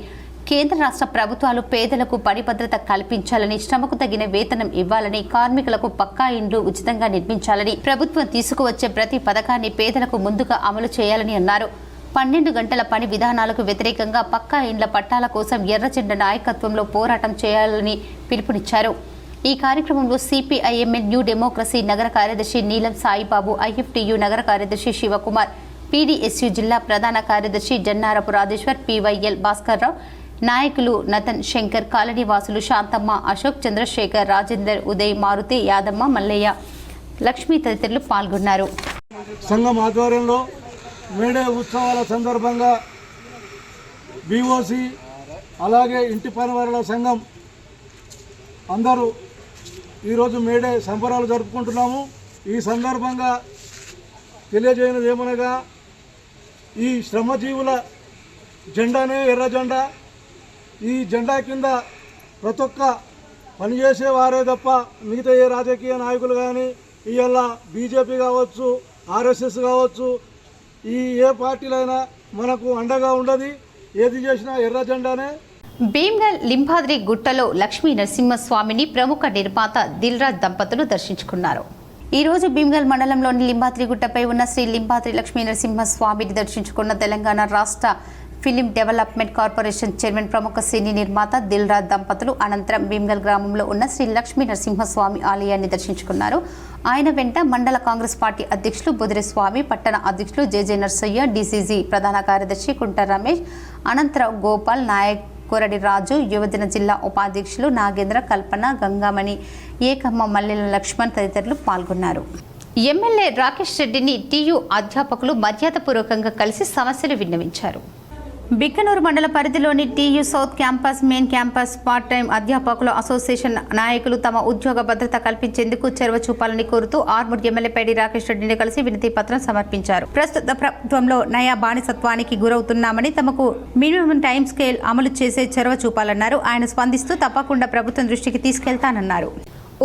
కేంద్ర రాష్ట్ర ప్రభుత్వాలు పేదలకు పని భద్రత కల్పించాలని, శ్రమకు తగిన వేతనం ఇవ్వాలని, కార్మికులకు పక్కా ఇండ్లు ఉచితంగా నిర్మించాలని, ప్రభుత్వం తీసుకువచ్చే ప్రతి పథకాన్ని పేదలకు ముందుగా అమలు చేయాలని అన్నారు. 12 గంటల పని విధానాలకు వ్యతిరేకంగా పక్కా ఇండ్ల పట్టాల కోసం ఎర్రజెండా నాయకత్వంలో పోరాటం చేయాలని పిలుపునిచ్చారు. ఈ కార్యక్రమంలో సిపిఐఎంఎల్ న్యూ డెమోక్రసీ నగర కార్యదర్శి నీలం సాయిబాబు, ఐఎఫ్టియు నగర కార్యదర్శి శివకుమార్, పీడీఎస్యు జిల్లా ప్రధాన కార్యదర్శి జన్నారపు రాజేశ్వర్, పివైఎల్ భాస్కర్ రావు, నాయకులు నతన్ శంకర్, కాలనీ వాసులు శాంతమ్మ, అశోక్, చంద్రశేఖర్, రాజేందర్, ఉదయ్, మారుతి, యాదమ్మ, మల్లయ్య లక్ష్మి తదితరులు పాల్గొన్నారు. సంఘం ఆధ్వర్యంలో మేడే ఉత్సవాల సందర్భంగా బీఓసి అలాగే ఇంటి పనివారుల సంఘం అందరూ ఈరోజు మేడే సంబరాలు జరుపుకుంటున్నాము. ఈ సందర్భంగా తెలియజేయనది ఏమనగా ఈ శ్రమజీవుల జెండానే ఎర్ర జెండా. ఈ జెండా కింద ప్రతి ఒక్క పనిచేసే వారే తప్ప మిగతా ఏ రాజకీయ నాయకులు కానీ ఇవాళ బీజేపీ కావచ్చు, ఆర్ఎస్ఎస్ కావచ్చు, ఈ ఏ పార్టీలైనా మనకు అండగా ఉండదు. ఏది చేసినా ఎర్ర జెండానే. భీమ్గల్ లింబాద్రి గుట్టలో లక్ష్మీ నరసింహస్వామిని ప్రముఖ నిర్మాత దిల్రాజ్ దంపతులు దర్శించుకున్నారు. ఈ రోజు భీమ్గల్ మండలంలోని లింబాద్రి గుట్టపై ఉన్న శ్రీ లింబాద్రి లక్ష్మీ నరసింహస్వామిని దర్శించుకున్న తెలంగాణ రాష్ట్ర ఫిలిం డెవలప్మెంట్ కార్పొరేషన్ చైర్మన్ ప్రముఖ సినీ నిర్మాత దిల్రాజ్ దంపతులు అనంతరం భీమ్గల్ గ్రామంలో ఉన్న శ్రీ లక్ష్మీ నరసింహస్వామి ఆలయాన్ని దర్శించుకున్నారు. ఆయన వెంట మండల కాంగ్రెస్ పార్టీ అధ్యక్షులు బుదిరేస్వామి, పట్టణ అధ్యక్షులు జేజే నర్సయ్య, డీసీసీ ప్రధాన కార్యదర్శి కుంట రమేష్, అనంతరం గోపాల్ నాయక్, కొరడి రాజు, యువజన జిల్లా ఉపాధ్యక్షులు నాగేంద్ర, కల్పన, గంగామణి, ఏకమ్మ, మల్లెల లక్ష్మణ్ తదితరులు పాల్గొన్నారు. ఎమ్మెల్యే రాకేష్ రెడ్డిని టీయూ అధ్యాపకులు మర్యాదపూర్వకంగా కలిసి సమస్యలు విన్నవించారు. బిక్కనూరు మండల పరిధిలోని TU south campus, main campus part time అధ్యాపకుల అసోసియేషన్ నాయకులు తమ ఉద్యోగ భద్రత కల్పించేందుకు చొరవ చూపాలని కోరుతూ ఆర్మూర్ ఎమ్మెల్యే పేడి రాకేష్ రెడ్డిని కలిసి వినతి పత్రం సమర్పించారు. ప్రస్తుత ప్రభుత్వంలో నయా బానిసత్వానికి గురవుతున్నామని, తమకు మినిమం టైం స్కేల్ అమలు చేసే చొరవ చూపాలన్నారు. ఆయన స్పందిస్తూ తప్పకుండా ప్రభుత్వం దృష్టికి తీసుకెళ్తానన్నారు.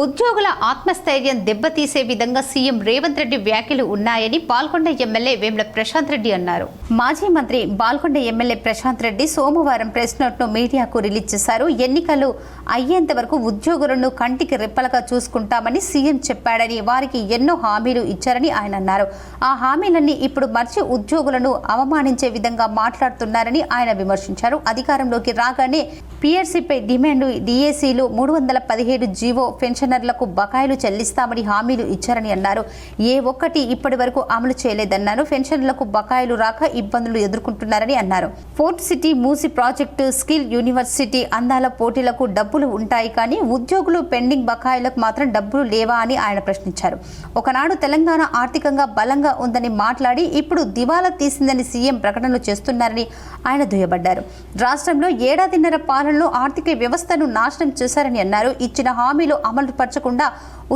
ఉద్యోగుల ఆత్మస్థైర్యం దెబ్బతీసే విధంగా సీఎం రేవంత్ రెడ్డి వ్యాఖ్యలు ఉన్నాయని బాల్కొండ ఎమ్మెల్యే వేముల ప్రశాంత్ రెడ్డి అన్నారు. మాజీ మంత్రి బాల్కొండ ఎమ్మెల్యే ప్రశాంత్ రెడ్డి సోమవారం ప్రెస్ నోట్ను మీడియాకు రిలీజ్ చేశారు. ఎన్నికలు అయ్యేంత వరకు ఉద్యోగులను కంటికి రెప్పలుగా చూసుకుంటామని సీఎం చెప్పాడని, వారికి ఎన్నో హామీలు ఇచ్చారని ఆయన అన్నారు. ఆ హామీలన్నీ ఇప్పుడు మర్చి ఉద్యోగులను అవమానించే విధంగా మాట్లాడుతున్నారని ఆయన విమర్శించారు. అధికారంలోకి రాగానే పీఆర్సీపై డిమాండ్, డిఏసీలు, 317 జీవో, పెన్షనర్లకు బకాయిలు చెల్లిస్తామని హామీలు ఇచ్చారని అన్నారు. ఏ ఒక్కటి ఇప్పటి వరకు అమలు చేయలేదన్నారు. పెన్షన్లకు బకాయిలు రాక ఇబ్బందులు ఎదుర్కొంటున్నారని అన్నారు. ఫోర్ట్ సిటీ, మూసి ప్రాజెక్టు, స్కిల్ యూనివర్సిటీ, అందాల పోటీలకు డబ్బులు ఉంటాయి కానీ ఉద్యోగులు పెండింగ్ బకాయిలకు మాత్రం డబ్బులు లేవా అని ఆయన ప్రశ్నించారు. ఒకనాడు తెలంగాణ ఆర్థికంగా బలంగా ఉందని మాట్లాడి ఇప్పుడు దివాలా తీసిందని సీఎం ప్రకటనలు చేస్తున్నారని ఆయన దుయ్యబడ్డారు. రాష్ట్రంలో ఏడాదిన్నర పాలనలో ఆర్థిక వ్యవస్థను నాశనం చేశారని అన్నారు. ఇచ్చిన హామీలు అమలు పరచకుండా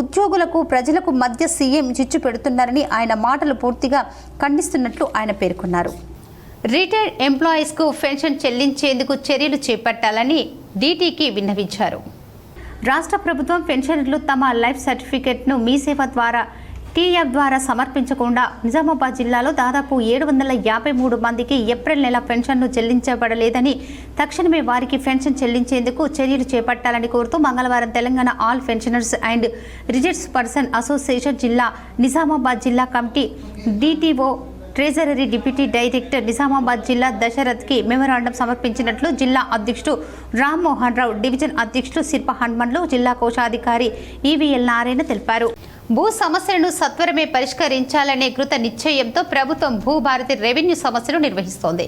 ఉద్యోగులకు, ప్రజలకు మధ్య సీఎం చిచ్చు పెడుతున్నారని ఆయన మాటలు పూర్తిగా ఖండిస్తున్నట్లు ఆయన పేర్కొన్నారు. రిటైర్డ్ ఎంప్లాయీస్కు పెన్షన్ చెల్లించేందుకు చర్యలు చేపట్టాలని డీటీకి విన్నవించారు. రాష్ట్ర ప్రభుత్వం పెన్షనర్లు తమ లైఫ్ సర్టిఫికెట్ను మీ సేవ ద్వారా టీఎఫ్ ద్వారా సమర్పించకుండా నిజామాబాద్ జిల్లాలో దాదాపు 753 మందికి ఏప్రిల్ నెల పెన్షన్ను చెల్లించబడలేదని, తక్షణమే వారికి పెన్షన్ చెల్లించేందుకు చర్యలు చేపట్టాలని కోరుతూ మంగళవారం Telangana all pensioners and retired person association జిల్లా నిజామాబాద్ జిల్లా committee DTO, treasury deputy director Nizamabad జిల్లా దశరథ్కి మెమోరాండం సమర్పించినట్లు జిల్లా అధ్యక్షుడు రామ్మోహన్ రావు, డివిజన్ అధ్యక్షుడు శిల్ప హనుమన్లు, జిల్లా కోశాధికారి ఈవీఎల్ నారాయణ తెలిపారు. భూ సమస్యలను సత్వరమే పరిష్కరించాలనే కృత నిశ్చయంతో ప్రభుత్వం భూభారతి రెవెన్యూ సమస్యలు నిర్వహిస్తోంది.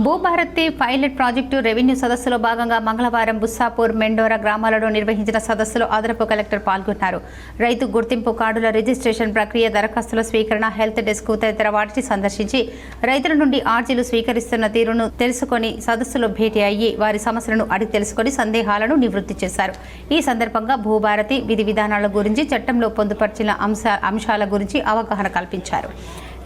భూభారతి పైలట్ ప్రాజెక్టు రెవెన్యూ సదస్సులో భాగంగా మంగళవారం బుస్సాపూర్, మెండోరా గ్రామాలలో నిర్వహించిన సదస్సులో అదనపు కలెక్టర్ పాల్గొన్నారు. రైతు గుర్తింపు కార్డుల రిజిస్ట్రేషన్ ప్రక్రియ, దరఖాస్తుల స్వీకరణ, హెల్త్ డెస్క్ తదితర వాటిని సందర్శించి రైతుల నుండి ఆర్జీలు స్వీకరిస్తున్న తీరును తెలుసుకొని సదస్సులో భేటీ అయ్యి వారి సమస్యలను అడిగి తెలుసుకొని సందేహాలను నివృత్తి చేశారు. ఈ సందర్భంగా భూభారతి విధి విధానాల గురించి, చట్టంలో పొందుపరిచిన అంశాల గురించి అవగాహన కల్పించారు.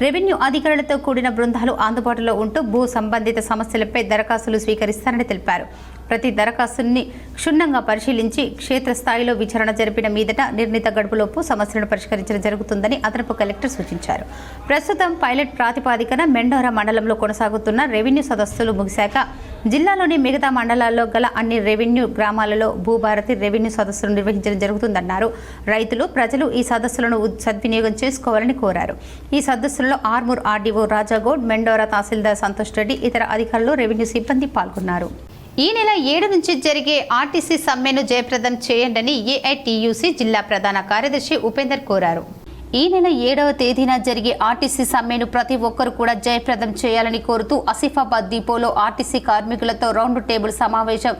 రెవెన్యూ అధికారులతో కూడిన బృందాలు అందుబాటులో ఉంటూ భూ సంబంధిత సమస్యలపై దరఖాస్తులు స్వీకరిస్తారని తెలిపారు. ప్రతి దరఖాస్తుని క్షుణ్ణంగా పరిశీలించి క్షేత్రస్థాయిలో విచారణ జరిపిన మీదట నిర్ణీత గడుపులోపు సమస్యలను పరిష్కరించడం జరుగుతుందని అదనపు కలెక్టర్ సూచించారు. ప్రస్తుతం పైలట్ ప్రాతిపాదికన మెండోరా మండలంలో కొనసాగుతున్న రెవెన్యూ సదస్సులు ముగిశాక జిల్లాలోని మిగతా మండలాల్లో గల అన్ని రెవెన్యూ గ్రామాలలో భూభారతి రెవెన్యూ సదస్సులు నిర్వహించడం జరుగుతుందన్నారు. రైతులు, ప్రజలు ఈ సదస్సులను సద్వినియోగం చేసుకోవాలని కోరారు. ఈ సదస్సుల్లో ఆర్మూర్ ఆర్డీఓ రాజాగౌడ్, మెండోరా తహసీల్దార్ సంతోష్ రెడ్డి, ఇతర అధికారులు, రెవెన్యూ సిబ్బంది పాల్గొన్నారు. ఈ నెల 7 నుంచి జరిగే ఆర్టీసీ సమ్మెను జయప్రదం చేయండని ఏఐటీయూసీ జిల్లా ప్రధాన కార్యదర్శి ఉపేందర్ కోరారు. ఈ నెల 7వ తేదీన జరిగే ఆర్టీసీ సమ్మెను ప్రతి ఒక్కరు కూడా జయప్రదం చేయాలని కోరుతూ ఆసిఫాబాద్ డిపోలో ఆర్టీసీ కార్మికులతో రౌండ్ టేబుల్ సమావేశం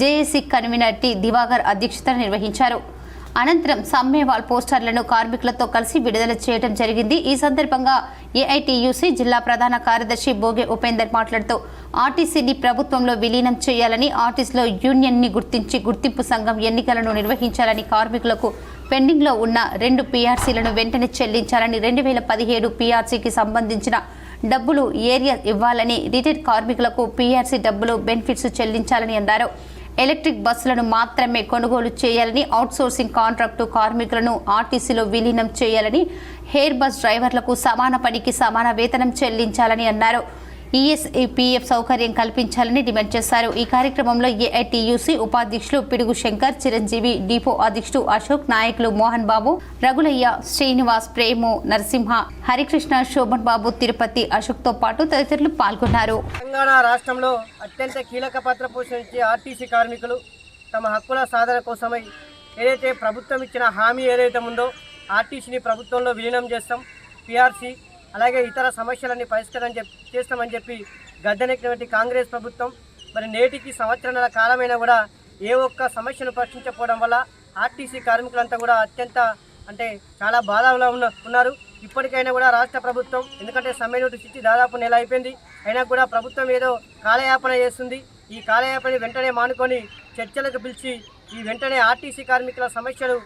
జేఏసీ కన్వీనర్ టి దివాకర్ అధ్యక్షతన నిర్వహించారు. అనంతరం సమ్మె వాల్ పోస్టర్లను కార్మికులతో కలిసి విడుదల చేయడం జరిగింది. ఈ సందర్భంగా ఏఐటియుసి జిల్లా ప్రధాన కార్యదర్శి బోగే ఉపేందర్ మాట్లాడుతూ ఆర్టీసీని ప్రభుత్వంలో విలీనం చేయాలని, ఆర్టీసీలో యూనియన్ని గుర్తించి గుర్తింపు సంఘం ఎన్నికలను నిర్వహించాలని, కార్మికులకు పెండింగ్లో ఉన్న 2 పీఆర్సీలను వెంటనే చెల్లించాలని, 2017 పీఆర్సీకి సంబంధించిన డబ్బులు ఏరియా ఇవ్వాలని, రిటైర్డ్ కార్మికులకు పీఆర్సీ డబ్బులు బెనిఫిట్స్ చెల్లించాలని అన్నారు. ఎలక్ట్రిక్ బస్సులను మాత్రమే కొనుగోలు చేయాలని, అవుట్సోర్సింగ్ కాంట్రాక్టు కార్మికులను ఆర్టీసీలో విలీనం చేయాలని, హెయిర్ బస్ డ్రైవర్లకు సమాన పనికి సమాన వేతనం చెల్లించాలని అన్నారు. ఈఎస్ఈపీఎఫ్ సౌకర్యం కల్పించాలని డిమాండ్ చేశారు. ఈ కార్యక్రమంలో ఏఐటియుసి ఉపాధ్యక్షులు పిడుగు శంకర్, చిరంజీవి, డిపో అధ్యక్షుడు అశోక్, నాయకులు మోహన్ బాబు, రఘులయ్య, శ్రీనివాస్, ప్రేము, నరసింహ, హరికృష్ణ, శోభన్ బాబు, తిరుపతి, అశోక్తో పాటు తదితరులు పాల్గొన్నారు. తెలంగాణ రాష్ట్రంలో అత్యంత కీలక పాత్ర పోషించే ఆర్టీసీ కార్మికులు తమ హక్కుల సాధన కోసమై ఏదైతే ప్రభుత్వం ఇచ్చిన హామీ ఏదైతే ఉందో ఆర్టీసీని ప్రభుత్వంలో విలీనం చేస్తాం, పీఆర్సీ అలాగే ఇతర సమస్యలన్నీ పరిష్కారం చేస్తామని చెప్పి గద్దెనెక్కినటువంటి కాంగ్రెస్ ప్రభుత్వం మరి నేటికి సంవత్సరాల కాలమైనా కూడా ఏ ఒక్క సమస్యను పరిష్కరించకపోవడం వల్ల ఆర్టీసీ కార్మికులంతా కూడా అత్యంత చాలా బాధలో ఉన్నారు. ఇప్పటికైనా కూడా రాష్ట్ర ప్రభుత్వం, ఎందుకంటే సమ్మె నోటీస్ ఇచ్చి దాదాపు నెల అయిపోయింది, అయినా కూడా ప్రభుత్వం ఏదో కాలయాపన చేస్తుంది. ఈ కాలయాపన వెంటనే మానుకొని చర్చలకు పిలిచి ఈ వెంటనే ఆర్టీసీ కార్మికుల సమస్యలు.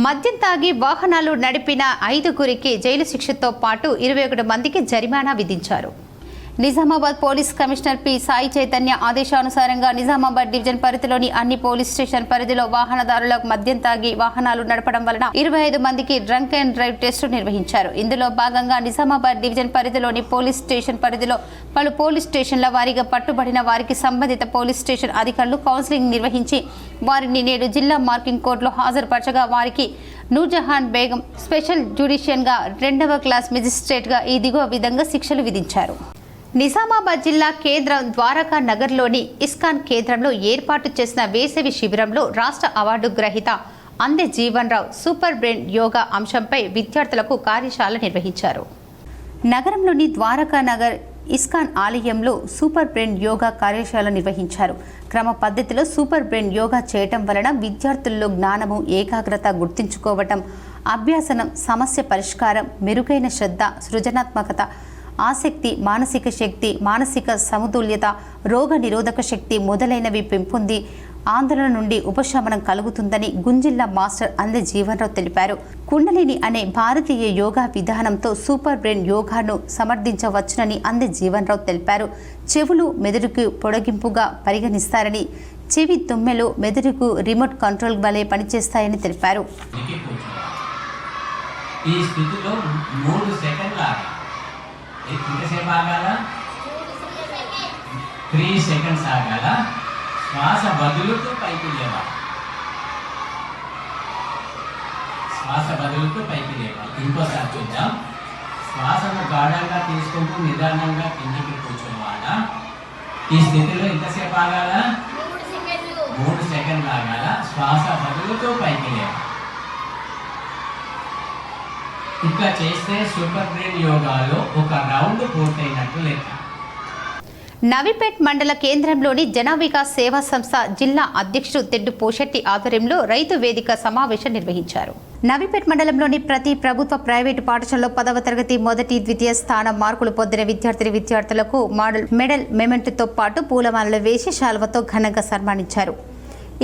మద్యం తాగి వాహనాలు నడిపిన 5గురికి జైలు శిక్షతో పాటు 21 మందికి జరిమానా విధించారు. Nizamabad police commissioner P Sai Chaitanya ఆదేశానుసారంగా నిజామాబాద్ డివిజన్ పరిధిలోని అన్ని పోలీస్ స్టేషన్ పరిధిలో వాహనదారులకు మద్యం తాగి వాహనాలు నడపడం వలన 25 మందికి డ్రంక్ అండ్ డ్రైవ్ టెస్టు నిర్వహించారు. ఇందులో భాగంగా నిజామాబాద్ డివిజన్ పరిధిలోని పోలీస్ స్టేషన్ పరిధిలో పలు పోలీస్ స్టేషన్ల వారీగా పట్టుబడిన వారికి సంబంధిత పోలీస్ స్టేషన్ అధికారులు కౌన్సిలింగ్ నిర్వహించి వారిని నేడు జిల్లా మార్కింగ్ కోర్టులో హాజరుపరచగా వారికి నూర్జహాన్ బేగం స్పెషల్ జ్యుడిషియన్గా 2వ క్లాస్ మెజిస్ట్రేట్గా ఈ దిగువ విధంగా శిక్షలు విధించారు. నిజామాబాద్ జిల్లా కేంద్రం ద్వారకా నగర్లోని ఇస్కాన్ కేంద్రంలో ఏర్పాటు చేసిన వేసవి శిబిరంలో రాష్ట్ర అవార్డు గ్రహీత అందే జీవన్ రావు సూపర్ బ్రెయిన్ యోగా అంశంపై విద్యార్థులకు కార్యశాల నిర్వహించారు. నగరంలోని ద్వారకా నగర్ ఇస్కాన్ ఆలయంలో సూపర్ బ్రెయిన్ యోగా కార్యశాల నిర్వహించారు. క్రమ పద్ధతిలో సూపర్ బ్రెయిన్ యోగా చేయటం వలన విద్యార్థుల్లో జ్ఞానము, ఏకాగ్రత, గుర్తుంచుకోవటం, అభ్యాసనం, సమస్య పరిష్కారం, మెరుగైన శ్రద్ధ, సృజనాత్మకత, ఆసక్తి, మానసిక శక్తి, మానసిక సమతుల్యత, రోగ నిరోధక శక్తి మొదలైనవి పెంపొంది ఆందోళన నుండి ఉపశమనం కలుగుతుందని గుంజిల్లా మాస్టర్ అందే జీవన్ రావు తెలిపారు. కుండలిని అనే భారతీయ యోగా విధానంతో సూపర్ బ్రెయిన్ యోగాను సమర్థించవచ్చునని అందే జీవన్ రావు తెలిపారు. చెవులు మెదడుకు పొడిగింపుగా పరిగణిస్తారని, చెవి తుమ్మెలు మెదడుకు రిమోట్ కంట్రోల్ వలె పనిచేస్తాయని తెలిపారు. ఈ స్థితిలో 3 సెకండ్ల ఎంతసేపు ఆగాల? 3 సెకండ్స్ ఆగాల. శ్వాస వదులుతూ పైకి లేవాలి. శ్వాస వదులుతూ పైకి లేవాలి. ఇంకోసారి చూద్దాం. శ్వాసను గాఢంగా తీసుకుంటూ నిదానంగా కిందికి కూర్చోవాలా. ఈ స్థితిలో ఎంతసేపు ఆగాల? 3 సెకండ్లు ఆగాల. శ్వాస వదులుతూ పైకి లేవాలి. ఇట్లా చేస్తే సూపర్ బ్రెయిన్ యోగాలో ఒక రౌండ్ పూర్తయినట్టు లెక్క. నవీపేట్ మండల కేంద్రంలోని జన వికాస్ సేవా సంస్థ జిల్లా అధ్యక్షుడు తెడ్డు పోషెట్టి ఆధ్వర్యంలో రైతు వేదిక సమావేశం నిర్వహించారు. నవీపేట్ మండలంలోని ప్రతి ప్రభుత్వ ప్రైవేటు పాఠశాలలో 10వ తరగతి మొదటి, ద్వితీయ స్థానం మార్కులు పొందిన విద్యార్థులకు మెడల్ మెమెంటుతో పాటు పూలమాలలు వేసి శాల్వతో ఘనంగా సన్మానించారు.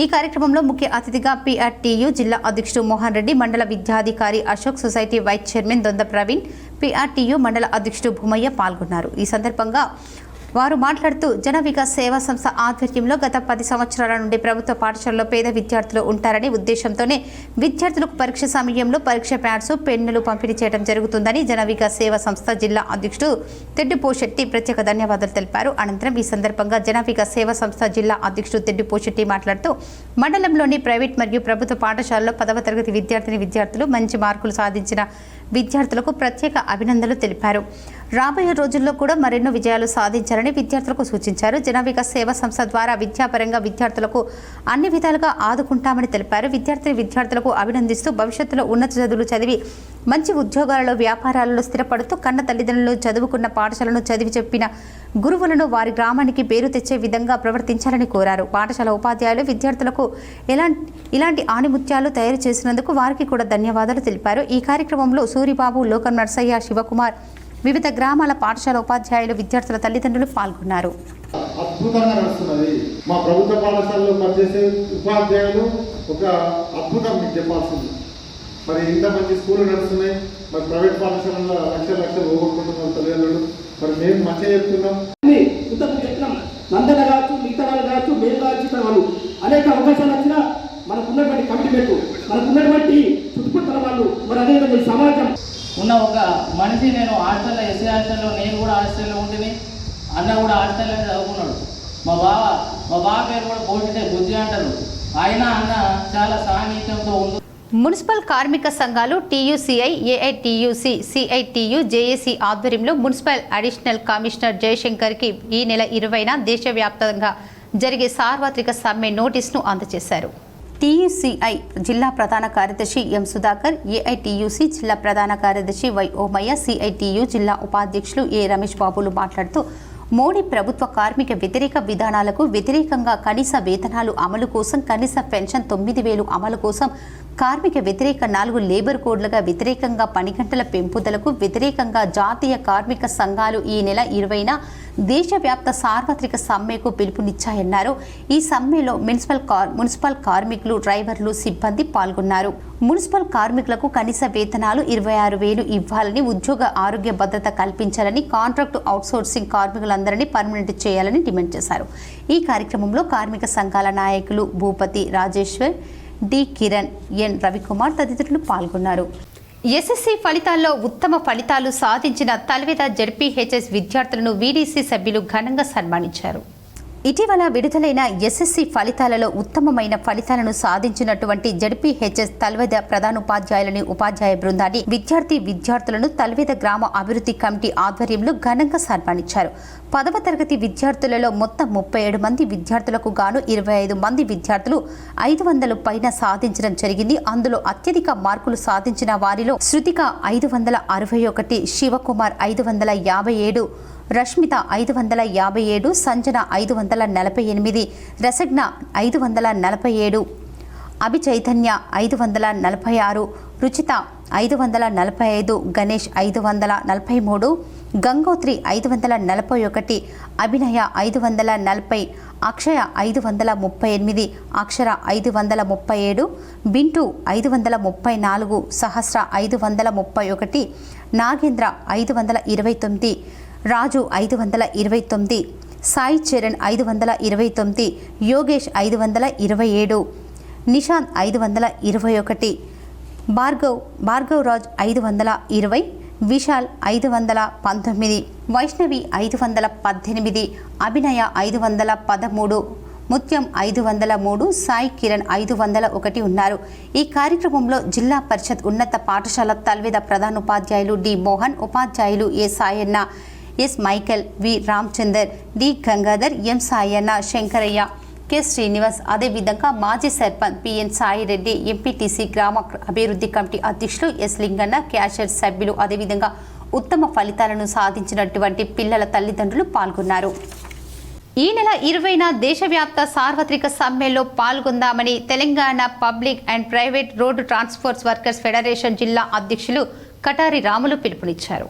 ఈ కార్యక్రమంలో ముఖ్య అతిథిగా పీఆర్టీయూ జిల్లా అధ్యక్షుడు మోహన్ రెడ్డి, మండల విద్యాధికారి Ashok, society vice chairman Donda Praveen, PRTU మండల అధ్యక్షుడు భూమయ్య పాల్గొన్నారు. ఈ సందర్భంగా వారు మాట్లాడుతూ జన వికాస్ సేవా సంస్థ ఆధ్వర్యంలో గత 10 సంవత్సరాల నుండి ప్రభుత్వ పాఠశాలలో పేద విద్యార్థులు ఉంటారనే ఉద్దేశంతోనే విద్యార్థులకు పరీక్ష సమయంలో పరీక్ష ప్యాడ్స్, పెన్నులు పంపిణీ చేయడం జరుగుతుందని జన వికాస్ సేవా సంస్థ జిల్లా అధ్యక్షుడు తెడ్డు పోషెట్టి ప్రత్యేక ధన్యవాదాలు తెలిపారు. అనంతరం ఈ సందర్భంగా జన వికాస్ సేవా సంస్థ జిల్లా అధ్యక్షుడు తెడ్డు పోషెట్టి మాట్లాడుతూ మండలంలోని ప్రైవేట్ మరియు ప్రభుత్వ పాఠశాలలో 10వ తరగతి విద్యార్థులు మంచి మార్కులు సాధించిన విద్యార్థులకు ప్రత్యేక అభినందనలు తెలిపారు. రాబోయే రోజుల్లో కూడా మరెన్నో విజయాలు సాధించాలని విద్యార్థులకు సూచించారు. జన వికాస్ సేవా సంస్థ ద్వారా విద్యాపరంగా విద్యార్థులకు అన్ని విధాలుగా ఆదుకుంటామని తెలిపారు. విద్యార్థులకు అభినందిస్తూ భవిష్యత్తులో ఉన్నత చదువులు చదివి మంచి ఉద్యోగాలలో వ్యాపారాలలో స్థిరపడుతూ కన్న తల్లిదండ్రులు చదువుకున్న పాఠశాలను చదివి చెప్పిన గురువులను వారి గ్రామానికి పేరు తెచ్చే విధంగా ప్రవర్తించాలని కోరారు. పాఠశాల ఉపాధ్యాయులు విద్యార్థులకు ఇలాంటి ఆణిముత్యాలు తయారు చేసినందుకు వారికి కూడా ధన్యవాదాలు తెలిపారు. ఈ కార్యక్రమంలో సూరిబాబు, లోకం నర్సయ్య, శివకుమార్, వివిధ గ్రామాల పాఠశాల ఉపాధ్యాయులు, విద్యార్థుల తల్లిదండ్రులు పాల్గొన్నారు. అద్భుతంగా నడుస్తున్నది. మా ప్రభుత్వ పాఠశాలలో పనిచేసే ఉపాధ్యాయులు ఒక అద్భుతం మీకు చెప్పాల్సింది. మరి ఇంత మంచి స్కూళ్ళు నడుస్తున్నాయి. మరి ప్రైవేట్ పాఠశాలలో లక్షలు పోగొట్టుకుంటున్నాం తల్లిదండ్రులు. మరి మేము మంచిగా చెప్తున్నాం. నందన కావచ్చు, మిగతా వాళ్ళు కావచ్చు, మేము కావచ్చు, ఇక్కడ వాళ్ళు అనేక అవకాశాలు వచ్చినా మనకున్నటువంటి కమిట్మెంట్, మనకున్నటువంటి చుట్టుపక్కల వాళ్ళు, మరి అదేవిధంగా సమాజం ఉన్న ఒక మనిషి. నేను హాస్టల్లో, ఎస్సీ హాస్టల్లో, నేను కూడా హాస్టల్లో ఉంటేనే, అన్న కూడా హాస్టల్లోనే చదువుకున్నాడు. మా బావ పేరు కూడా పోటీతే బుద్ధి అంటారు. ఆయన అన్న చాలా సాన్నిధ్యంతో ఉంది. మున్సిపల్ కార్మిక సంఘాలు టీయూసీఐ, ఏఐటీయూసీ, సిఐటియు, జేఏసీ ఆధ్వర్యంలో మున్సిపల్ అడిషనల్ కమిషనర్ జయశంకర్కి ఈ నెల 20న దేశవ్యాప్తంగా జరిగే సార్వత్రిక సమ్మె నోటీసును అందజేశారు. టీయూసీఐ జిల్లా ప్రధాన కార్యదర్శి ఎం సుధాకర్, ఏఐటీయూసీ జిల్లా ప్రధాన కార్యదర్శి వై ఓమయ్య, సిఐటియు జిల్లా ఉపాధ్యక్షులు ఏ రమేష్ బాబులు మాట్లాడుతూ మోడీ ప్రభుత్వ కార్మిక వ్యతిరేక విధానాలకు వ్యతిరేకంగా కనీస వేతనాలు అమలు కోసం, కనీస పెన్షన్ 9,000 అమలు కోసం, కార్మిక వ్యతిరేక 4 లేబర్ కోడ్లుగా వ్యతిరేకంగా, పని గంటల పెంపుదలకు వ్యతిరేకంగా జాతీయ కార్మిక సంఘాలు ఈ నెల 20న దేశవ్యాప్త సార్వత్రిక సమ్మెకు పిలుపునిచ్చాయన్నారు. ఈ సమ్మెలో మున్సిపల్ కార్మికులు, డ్రైవర్లు, సిబ్బంది పాల్గొన్నారు. మున్సిపల్ కార్మికులకు కనీస వేతనాలు 26,000 ఇవ్వాలని, ఉద్యోగ ఆరోగ్య భద్రత కల్పించాలని, కాంట్రాక్టు అవుట్సోర్సింగ్ కార్మికులందరినీ పర్మనెంట్ చేయాలని డిమాండ్ చేశారు. ఈ కార్యక్రమంలో కార్మిక సంఘాల నాయకులు భూపతి, రాజేశ్వర్, డి కిరణ్, ఎన్ రవికుమార్ తదితరులు పాల్గొన్నారు. ఎస్ఎస్సి ఫలితాల్లో ఉత్తమ ఫలితాలు సాధించిన తల్వేద జెడ్పీహెచ్ఎస్ విద్యార్థులను వీడీసీ సభ్యులు ఘనంగా సన్మానించారు. ఇటీవల విడుదలైన ఎస్ఎస్సి ఫలితాలలో ఉత్తమమైన ఫలితాలను సాధించినటువంటి జెడ్పీహెచ్ఎస్ తల్వేద ప్రధానోపాధ్యాయులని, ఉపాధ్యాయ బృందాన్ని, విద్యార్థులను తల్వేద గ్రామ అభివృద్ధి కమిటీ ఆధ్వర్యంలో ఘనంగా సన్మానించారు. 10వ తరగతి విద్యార్థులలో మొత్తం 37 మంది విద్యార్థులకు గాను 25 మంది విద్యార్థులు 500 పైన సాధించడం జరిగింది. అందులో అత్యధిక మార్కులు సాధించిన వారిలో శృతిక 561, శివకుమార్ 557, రష్మిత 557, సంజన 548, రసజ్ఞ 547, అభిచైతన్య 546, రుచిత 545, గణేష్ 543, గంగోత్రి 541, అభినయ 540, అక్షయ 538, అక్షర 537, బింటు 534, సహస్ర 531, నాగేంద్ర 529, రాజు 529, సాయి చరణ్ 529, యోగేష్ 527, నిశాంత్ 521, భార్గవ్ రాజ్ 520, విశాల్ 519, వైష్ణవి 518, అభినయ 513, ముత్యం 503, సాయి కిరణ్ 501 ఉన్నారు. ఈ కార్యక్రమంలో జిల్లా పరిషత్ ఉన్నత పాఠశాల తల్వేద ప్రధానోపాధ్యాయులు డి మోహన్, ఉపాధ్యాయులు ఏ సాయన్న, ఎస్ మైకేల్, వి రామచందర్, డి గంగాధర్, ఎం సాయన్న, శంకరయ్య, కె శ్రీనివాస్, అదేవిధంగా మాజీ సర్పంచ్ పిఎన్ సాయిరెడ్డి, ఎంపీటీసీ గ్రామ అభివృద్ధి కమిటీ అధ్యక్షులు ఎస్ లింగన్న, క్యాషియర్ సభ్యులు, అదేవిధంగా ఉత్తమ ఫలితాలను సాధించినటువంటి పిల్లల తల్లిదండ్రులు పాల్గొన్నారు. ఈ నెల 20న దేశవ్యాప్త సార్వత్రిక సమ్మెలో పాల్గొందామని Telangana public and private road transport workers federation జిల్లా అధ్యక్షులు కటారి రాములు పిలుపునిచ్చారు.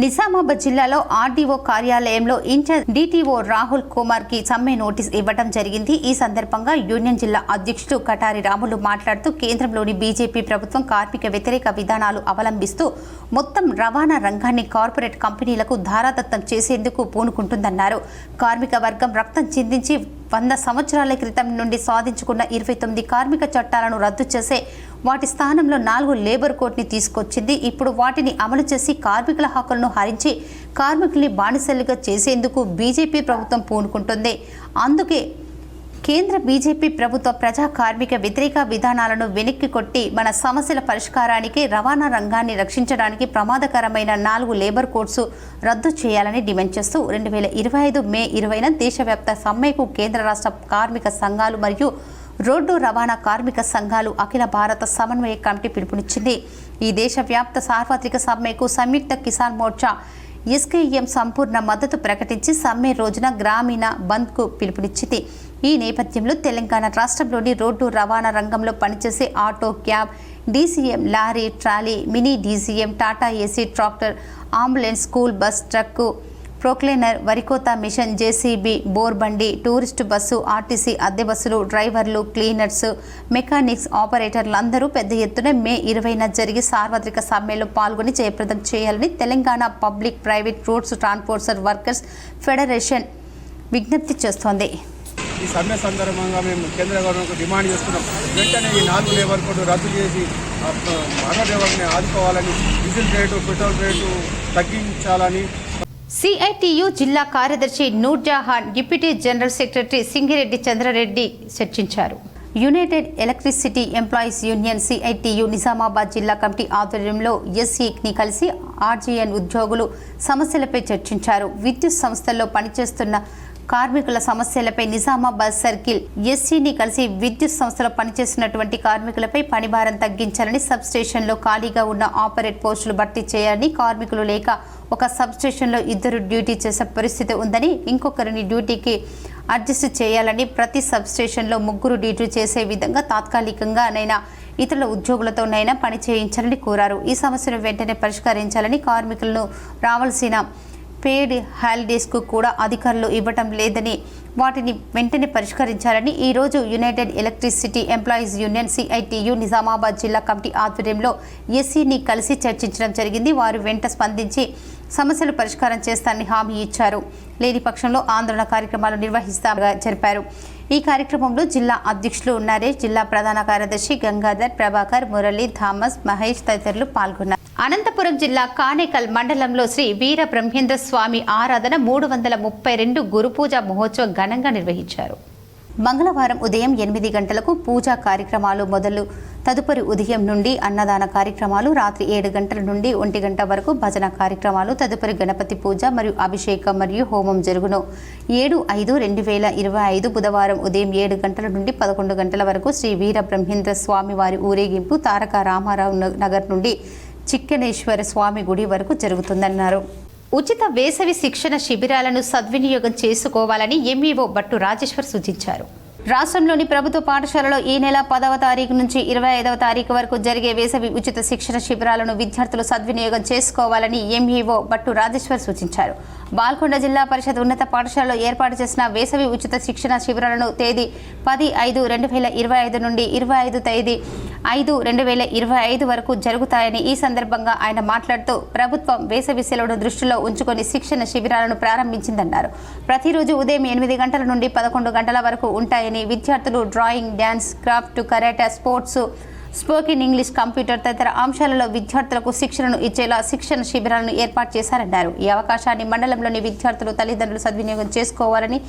నిజామాబాద్ జిల్లాలో ఆర్డీఓ కార్యాలయంలో ఇన్ఛార్జ్ డిటిఓ రాహుల్ కుమార్ కి సమ్మె నోటీస్ ఇవ్వడం జరిగింది. ఈ సందర్భంగా యూనియన్ జిల్లా అధ్యక్షుడు కటారి రాములు మాట్లాడుతూ కేంద్రంలోని బీజేపీ ప్రభుత్వం కార్మిక వ్యతిరేక విధానాలు అవలంబిస్తూ మొత్తం రవాణా రంగాన్ని కార్పొరేట్ కంపెనీలకు ధారాదత్తం చేసేందుకు పూనుకుంటుందన్నారు. కార్మిక వర్గం రక్తం చిందించి 100 సంవత్సరాల క్రితం నుండి సాధించుకున్న 29 కార్మిక చట్టాలను రద్దు చేసే వాటి స్థానంలో 4 లేబర్ కోడ్ని తీసుకొచ్చింది. ఇప్పుడు వాటిని అమలు చేసి కార్మికుల హక్కులను హరించి కార్మికుల్ని బానిసలుగా చేసేందుకు బీజేపీ ప్రభుత్వం పూనుకుంటుంది. అందుకే కేంద్ర బీజేపీ ప్రభుత్వ ప్రజా కార్మిక వ్యతిరేక విధానాలను వెనక్కి కొట్టి మన సమస్యల పరిష్కారానికి, రవాణా రంగాన్ని రక్షించడానికి ప్రమాదకరమైన 4 లేబర్ కోడ్స్ రద్దు చేయాలని డిమాండ్ చేస్తూ 2025 మే 20న దేశవ్యాప్త సమ్మెకు కేంద్ర రాష్ట్ర కార్మిక సంఘాలు మరియు రోడ్డు రవాణా కార్మిక సంఘాలు అఖిల భారత సమన్వయ కమిటీ పిలుపునిచ్చింది. ఈ దేశవ్యాప్త సార్వత్రిక సమ్మెకు సంయుక్త కిసాన్ మోర్చా ఎస్కేఎం సంపూర్ణ మద్దతు ప్రకటించి సమ్మె రోజున గ్రామీణ బంద్కు పిలుపునిచ్చింది. ఈ నేపథ్యంలో తెలంగాణ రాష్ట్రంలోని రోడ్డు రవాణా రంగంలో పనిచేసే auto, cab, DCM, lorry, trolley, mini DCM, Tata AC, tractor, ambulance, school bus, truck, proclainer, వరికోత మిషన్, జేసీబీ, బోర్బండి, టూరిస్టు బస్సు, ఆర్టీసీ అద్దె బస్సులు, డ్రైవర్లు, క్లీనర్స్, మెకానిక్స్, ఆపరేటర్లు అందరూ పెద్ద ఎత్తున మే 20న జరిగే సార్వత్రిక సమ్మెలో పాల్గొని జయప్రదం చేయాలని Telangana public private roads transport workers federation విజ్ఞప్తి చేస్తోంది. ఈ సమ్మె సందర్భంగా మేము కేంద్ర గవర్నమెంట్కు డిమాండ్ చేస్తున్నాం. వెంటనే ఈ 4 లేబర్ కోడ్ రద్దు చేసి ఆటో డ్రైవర్ని ఆదుకోవాలని, డీజిల్ రేటు, పెట్రోల్ రేటు తగ్గించాలని సిఐటియు జిల్లా కార్యదర్శి Noorjahan, deputy general secretary Singireddy Chandrareddy చర్చించారు. United electricity employees union CITU Nizamabad జిల్లా కమిటీ ఆధ్వర్యంలో ఎస్సీని కలిసి ఆర్జీఎన్ ఉద్యోగులు సమస్యలపై చర్చించారు. విద్యుత్ సంస్థల్లో పనిచేస్తున్న కార్మికుల సమస్యలపై నిజామాబాద్ సర్కిల్ ఎస్సీని కలిసి విద్యుత్ సంస్థలో పనిచేస్తున్నటువంటి కార్మికులపై పనిభారం తగ్గించాలని, సబ్ స్టేషన్లో ఖాళీగా ఉన్న ఆపరేట్ పోస్టులు భర్తీ చేయాలని, కార్మికులు లేక ఒక సబ్ స్టేషన్లో 2 డ్యూటీ చేసే పరిస్థితి ఉందని, ఇంకొకరిని డ్యూటీకి అడ్జస్ట్ చేయాలని, ప్రతి సబ్ స్టేషన్లో 3 డ్యూటీ చేసే విధంగా తాత్కాలికంగానైనా ఇతరుల ఉద్యోగులతోనైనా పని చేయించాలని కోరారు. ఈ సమస్యను వెంటనే పరిష్కరించాలని, కార్మికులను రావాల్సిన పేడ్ హాలిడేస్కు కూడా అధికారులు ఇవ్వటం లేదని, వాటిని వెంటనే పరిష్కరించాలని ఈరోజు United electricity employees union CITU Nizamabad జిల్లా కమిటీ ఆధ్వర్యంలో ఎస్సీని కలిసి చర్చించడం జరిగింది. వారు వెంట స్పందించి సమస్యలు పరిష్కారం చేస్తారని హామీ ఇచ్చారు. లేని పక్షంలో ఆందోళన కార్యక్రమాలు నిర్వహిస్తామని జరిపారు. ఈ కార్యక్రమంలో జిల్లా అధ్యక్షులు నరేష్, జిల్లా ప్రధాన కార్యదర్శి గంగాధర్, ప్రభాకర్, మురళి, థామస్, మహేష్ తదితరులు పాల్గొన్నారు. అనంతపురం జిల్లా కానేకల్ మండలంలో శ్రీ వీర బ్రహ్మేంద్ర స్వామి ఆరాధన 332 గురుపూజ మహోత్సవం ఘనంగా నిర్వహించారు. మంగళవారం ఉదయం 8 గంటలకు పూజా కార్యక్రమాలు మొదలు. తదుపరి ఉదయం నుండి అన్నదాన కార్యక్రమాలు, రాత్రి 7 గంటల నుండి 1 గంట వరకు భజన కార్యక్రమాలు, తదుపరి గణపతి పూజ మరియు అభిషేకం మరియు హోమం జరుగును. 7/5/2025 బుధవారం ఉదయం 7 గంటల నుండి 11 గంటల వరకు శ్రీ వీర బ్రహ్మేంద్ర స్వామి వారి ఊరేగింపు తారక రామారావు నగర్ నుండి చిక్కనేశ్వర స్వామి గుడి వరకు జరుగుతుందన్నారు. ఉచిత వేసవి శిక్షణ శిబిరాలను సద్వినియోగం చేసుకోవాలని ఎంఈఓ బట్టు రాజేశ్వర్ సూచించారు. రాష్ట్రంలోని ప్రభుత్వ పాఠశాలలో ఈ నెల 10వ తారీఖు నుంచి 25వ తారీఖు వరకు జరిగే వేసవి ఉచిత శిక్షణ శిబిరాలను విద్యార్థులు సద్వినియోగం చేసుకోవాలని ఎంఈఓ బట్టు రాజేశ్వర్ సూచించారు. బాల్కొండ జిల్లా పరిషత్ ఉన్నత పాఠశాలలో ఏర్పాటు చేసిన వేసవి ఉచిత శిక్షణ శిబిరాలను తేదీ 10/5/2025 నుండి 25/5/2025 వరకు జరుగుతాయని ఈ సందర్భంగా ఆయన మాట్లాడుతూ ప్రభుత్వం వేసవి సెలవును దృష్టిలో ఉంచుకొని శిక్షణ శిబిరాలను ప్రారంభించిందన్నారు. ప్రతిరోజు ఉదయం 8 గంటల నుండి 11 గంటల వరకు ఉంటాయని, విద్యార్థులు drawing, dance, craft, karate, sports, spoken English, computer తదితర అంశాలలో విద్యార్థులకు శిక్షణను ఇచ్చేలా శిక్షణ శిబిరాలను ఏర్పాటు చేశారన్నారు. ఈ అవకాశాన్ని మండలంలోని విద్యార్థులు, తల్లిదండ్రులు సద్వినియోగం చేసుకోవాలని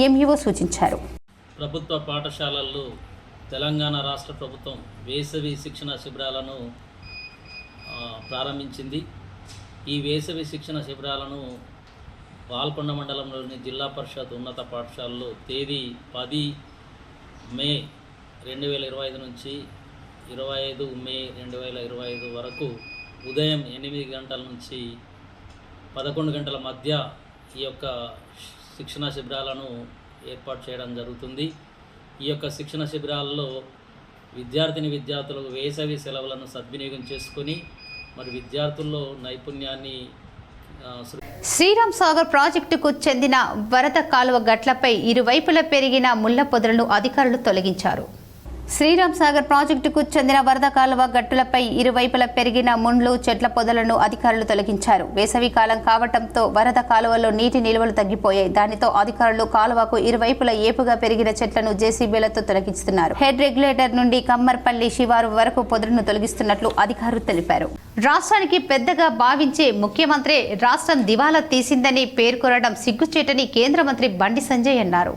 ఎంఈఓ సూచించారు. ప్రభుత్వ పాఠశాలల్లో తెలంగాణ రాష్ట్ర ప్రభుత్వం వేసవి శిక్షణ శిబిరాలను ప్రారంభించింది. ఈ వేసవి శిక్షణ శిబిరాలను బాల్కొండ మండలంలోని జిల్లా పరిషత్ ఉన్నత పాఠశాలలో తేదీ 10 మే 2025 నుంచి 25 మే 2025 వరకు ఉదయం 8 గంటల నుంచి 11 గంటల మధ్య ఈ యొక్క శిక్షణ శిబిరాలను ఏర్పాటు చేయడం జరుగుతుంది. ఈ యొక్క శిక్షణ శిబిరాల్లో విద్యార్థులకు వేసవి సెలవులను సద్వినియోగం చేసుకొని మరి విద్యార్థుల్లో నైపుణ్యాన్ని శ్రీరామ్ సాగర్ ప్రాజెక్టుకు చెందిన వరద కాలువ గట్లపై ఇరువైపులా పెరిగిన ముళ్ల పొదలను అధికారులు తొలగించారు. శ్రీరామ్ సాగర్ ప్రాజెక్టుకు చెందిన వరద కాలువ గట్టులపై ఇరువైపులా పెరిగిన ముండ్లు, చెట్ల పొదలను అధికారులు తొలగించారు. వేసవి కాలం కావడంతో వరద కాలువలో నీటి నిల్వలు తగ్గిపోయాయి. దానితో అధికారులు కాలువకు ఇరువైపులా ఏపుగా పెరిగిన చెట్లను జేసీబీలతో తొలగిస్తున్నారు. హెడ్ రెగ్యులేటర్ నుండి కమ్మర్పల్లి శివారు వరకు పొదలను తొలగిస్తున్నట్లు అధికారులు తెలిపారు. రాష్ట్రానికి పెద్దగా భావించే ముఖ్యమంత్రి రాష్ట్రం దివాలా తీసిందని పేర్కొనడం సిగ్గుచేటని కేంద్ర మంత్రి బండి సంజయ్ అన్నారు.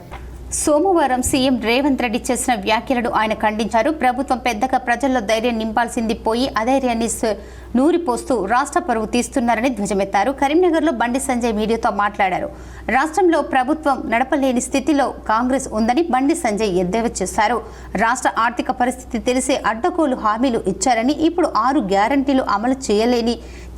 సోమవారం సీఎం రేవంత్ రెడ్డి చేసిన వ్యాఖ్యలను ఆయన ఖండించారు. ప్రభుత్వం పెద్దగా ప్రజల్లో ధైర్యం నింపాల్సింది పోయి అధైర్యాన్ని నూరిపోస్తూ రాష్ట్ర పరువు తీస్తున్నారని ధ్వజమెత్తారు. కరీంనగర్లో బండి సంజయ్ మీడియాతో మాట్లాడారు. రాష్ట్రంలో ప్రభుత్వం నడపలేని స్థితిలో కాంగ్రెస్ ఉందని బండి సంజయ్ ఎద్దేవా చేశారు. రాష్ట్ర ఆర్థిక పరిస్థితి తెలిసే అడ్డగోలు హామీలు ఇచ్చారని, ఇప్పుడు 6 గ్యారంటీలు అమలు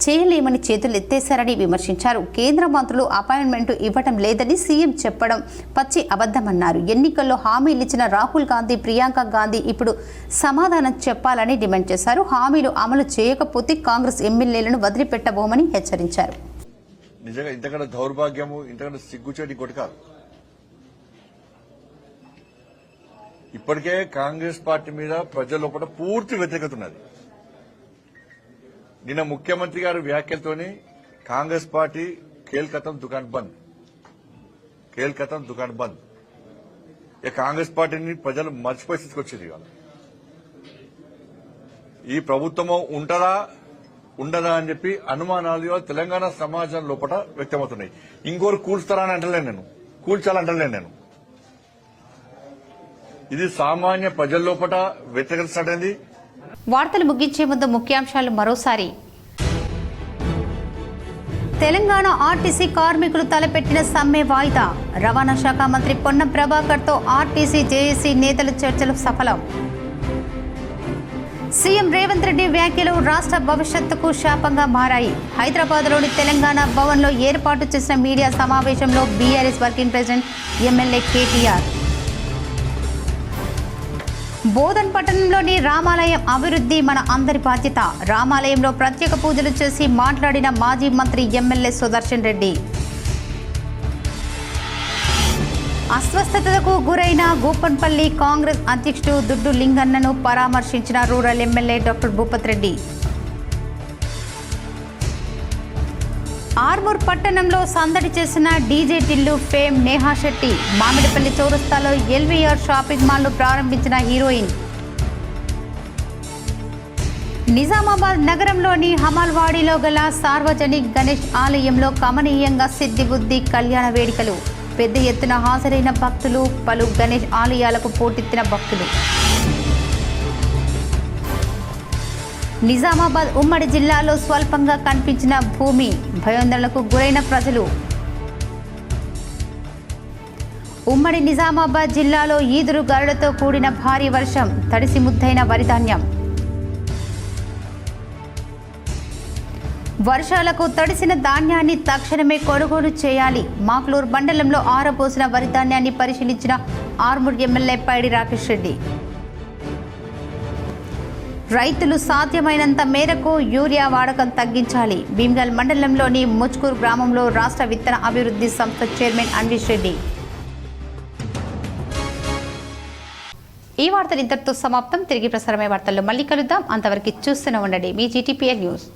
చేయలేమని చేతులు ఎత్తేశారని విమర్శించారు. కేంద్ర మంత్రులు అపాయింట్మెంట్ ఇవ్వడం లేదని సీఎం చెప్పడం పచ్చి అబద్ధమన్నారు. ఎన్నికల్లో హామీలు ఇచ్చిన రాహుల్ గాంధీ, ప్రియాంక గాంధీ ఇప్పుడు సమాధానం చెప్పాలని డిమాండ్ చేశారు. హామీలు అమలు చేయకపోతే కాంగ్రెస్ ఎమ్మెల్యేలను వదిలిపెట్టబోమని హెచ్చరించారు. నిజంగా ఇంతకన్నా దౌర్భాగ్యము, ఇంతకన్నా సిగ్గుచేటి ఇంకోటి కాదు. ఇప్పటికే కాంగ్రెస్ పార్టీ మీద ప్రజల లోపల పూర్తి వ్యతిరేకత ఉన్నది. నిన్న ముఖ్యమంత్రి గారి వ్యాఖ్యలతోని కాంగ్రెస్ పార్టీ కేల్కతం దుకాన్ బంద్, కేల్కతం దుకాన్ బంద్. ఇక కాంగ్రెస్ పార్టీని ప్రజలు మర్చిపోయి తీసుకొచ్చింది. ఇవాళ ఈ ప్రభుత్వము ఉంటదా ఉండదా అని చెప్పి అనుమానాలు తెలంగాణ సమాజం లోపల వ్యక్తమవుతున్నాయి. ఇంకోరు కూల్స్తారా అని అంటలేను నేను, కూల్చాలంటలేను నేను. ఇది సామాన్య ప్రజల లోపల వ్యతిరేకత స్టార్ట్ అయింది. వార్తలు ముగించే ముందు ముఖ్యాంశాలు మరోసారి. తెలంగాణ ఆర్టీసీ కార్మికులు తలపెట్టిన సమ్మె వాయిదా. రవాణా శాఖ మంత్రి పొన్నం ప్రభాకర్తో ఆర్టీసీ జేఏసీ నేతల చర్చలు సఫలం. సీఎం రేవంత్ రెడ్డి వ్యాఖ్యలు రాష్ట్ర భవిష్యత్తుకు శాపంగా మారాయి. హైదరాబాద్లోని తెలంగాణ భవన్లో ఏర్పాటు చేసిన మీడియా సమావేశంలో BRS working president MLA KTR. Bodhan పట్టణంలోని రామాలయం అభివృద్ధి మన అందరి బాధ్యత. రామాలయంలో ప్రత్యేక పూజలు చేసి మాట్లాడిన మాజీ మంత్రి ఎమ్మెల్యే సుదర్శన్ రెడ్డి. అస్వస్థతకు గురైన గోపన్పల్లి కాంగ్రెస్ అధ్యక్షుడు దుడ్డు లింగన్నను పరామర్శించిన rural MLA doctor Bhupat Reddy. Armoor పట్టణంలో సందడి చేసిన డీజే టిల్లు ఫేమ్ నేహా శెట్టి. మామిడిపల్లి చౌరస్తాలో ఎల్వీఆర్ షాపింగ్ మాల్ను ప్రారంభించిన హీరోయిన్. నిజామాబాద్ నగరంలోని హమాల్వాడిలో గల సార్వజనిక్ గణేష్ ఆలయంలో కమనీయంగా సిద్ధిబుద్ధి కళ్యాణ వేడుకలు. పెద్ద ఎత్తున హాజరైన భక్తులు, పలు గణేష్ ఆలయాలకు పోటెత్తిన భక్తులు. నిజామాబాద్ ఉమ్మడి జిల్లాలో స్వల్పంగా కనిపించిన భూమి, భయాందోళనకు గురైన ప్రజలు. ఉమ్మడి నిజామాబాద్ జిల్లాలో ఈదురు గాలులతో కూడిన భారీ వర్షం, తడిసి ముద్దైన వరిధాన్యం. వర్షాలకు తడిసిన ధాన్యాన్ని తక్షణమే కొనుగోలు చేయాలి. మాక్లూరు మండలంలో ఆరబోసిన వరిధాన్యాన్ని పరిశీలించిన ఆర్మూర్ ఎమ్మెల్యే పైడి రాకేష్ రెడ్డి. రైతులు సాధ్యమైనంత మేరకు యూరియా వాడకం తగ్గించాలి. భీమ్గల్ మండలంలోని ముచ్కూరు గ్రామంలో రాష్ట్ర విత్తన అభివృద్ధి సంస్థ చైర్మన్ అన్విష్ రెడ్డి. ఈ వార్తలు ఇంతటితో సమాప్తం. తిరిగి ప్రసారమయ్యే వార్తల్లో మళ్ళీ కలుద్దాం. అంతవరకు చూస్తూనే ఉండండి మీ GTPL న్యూస్.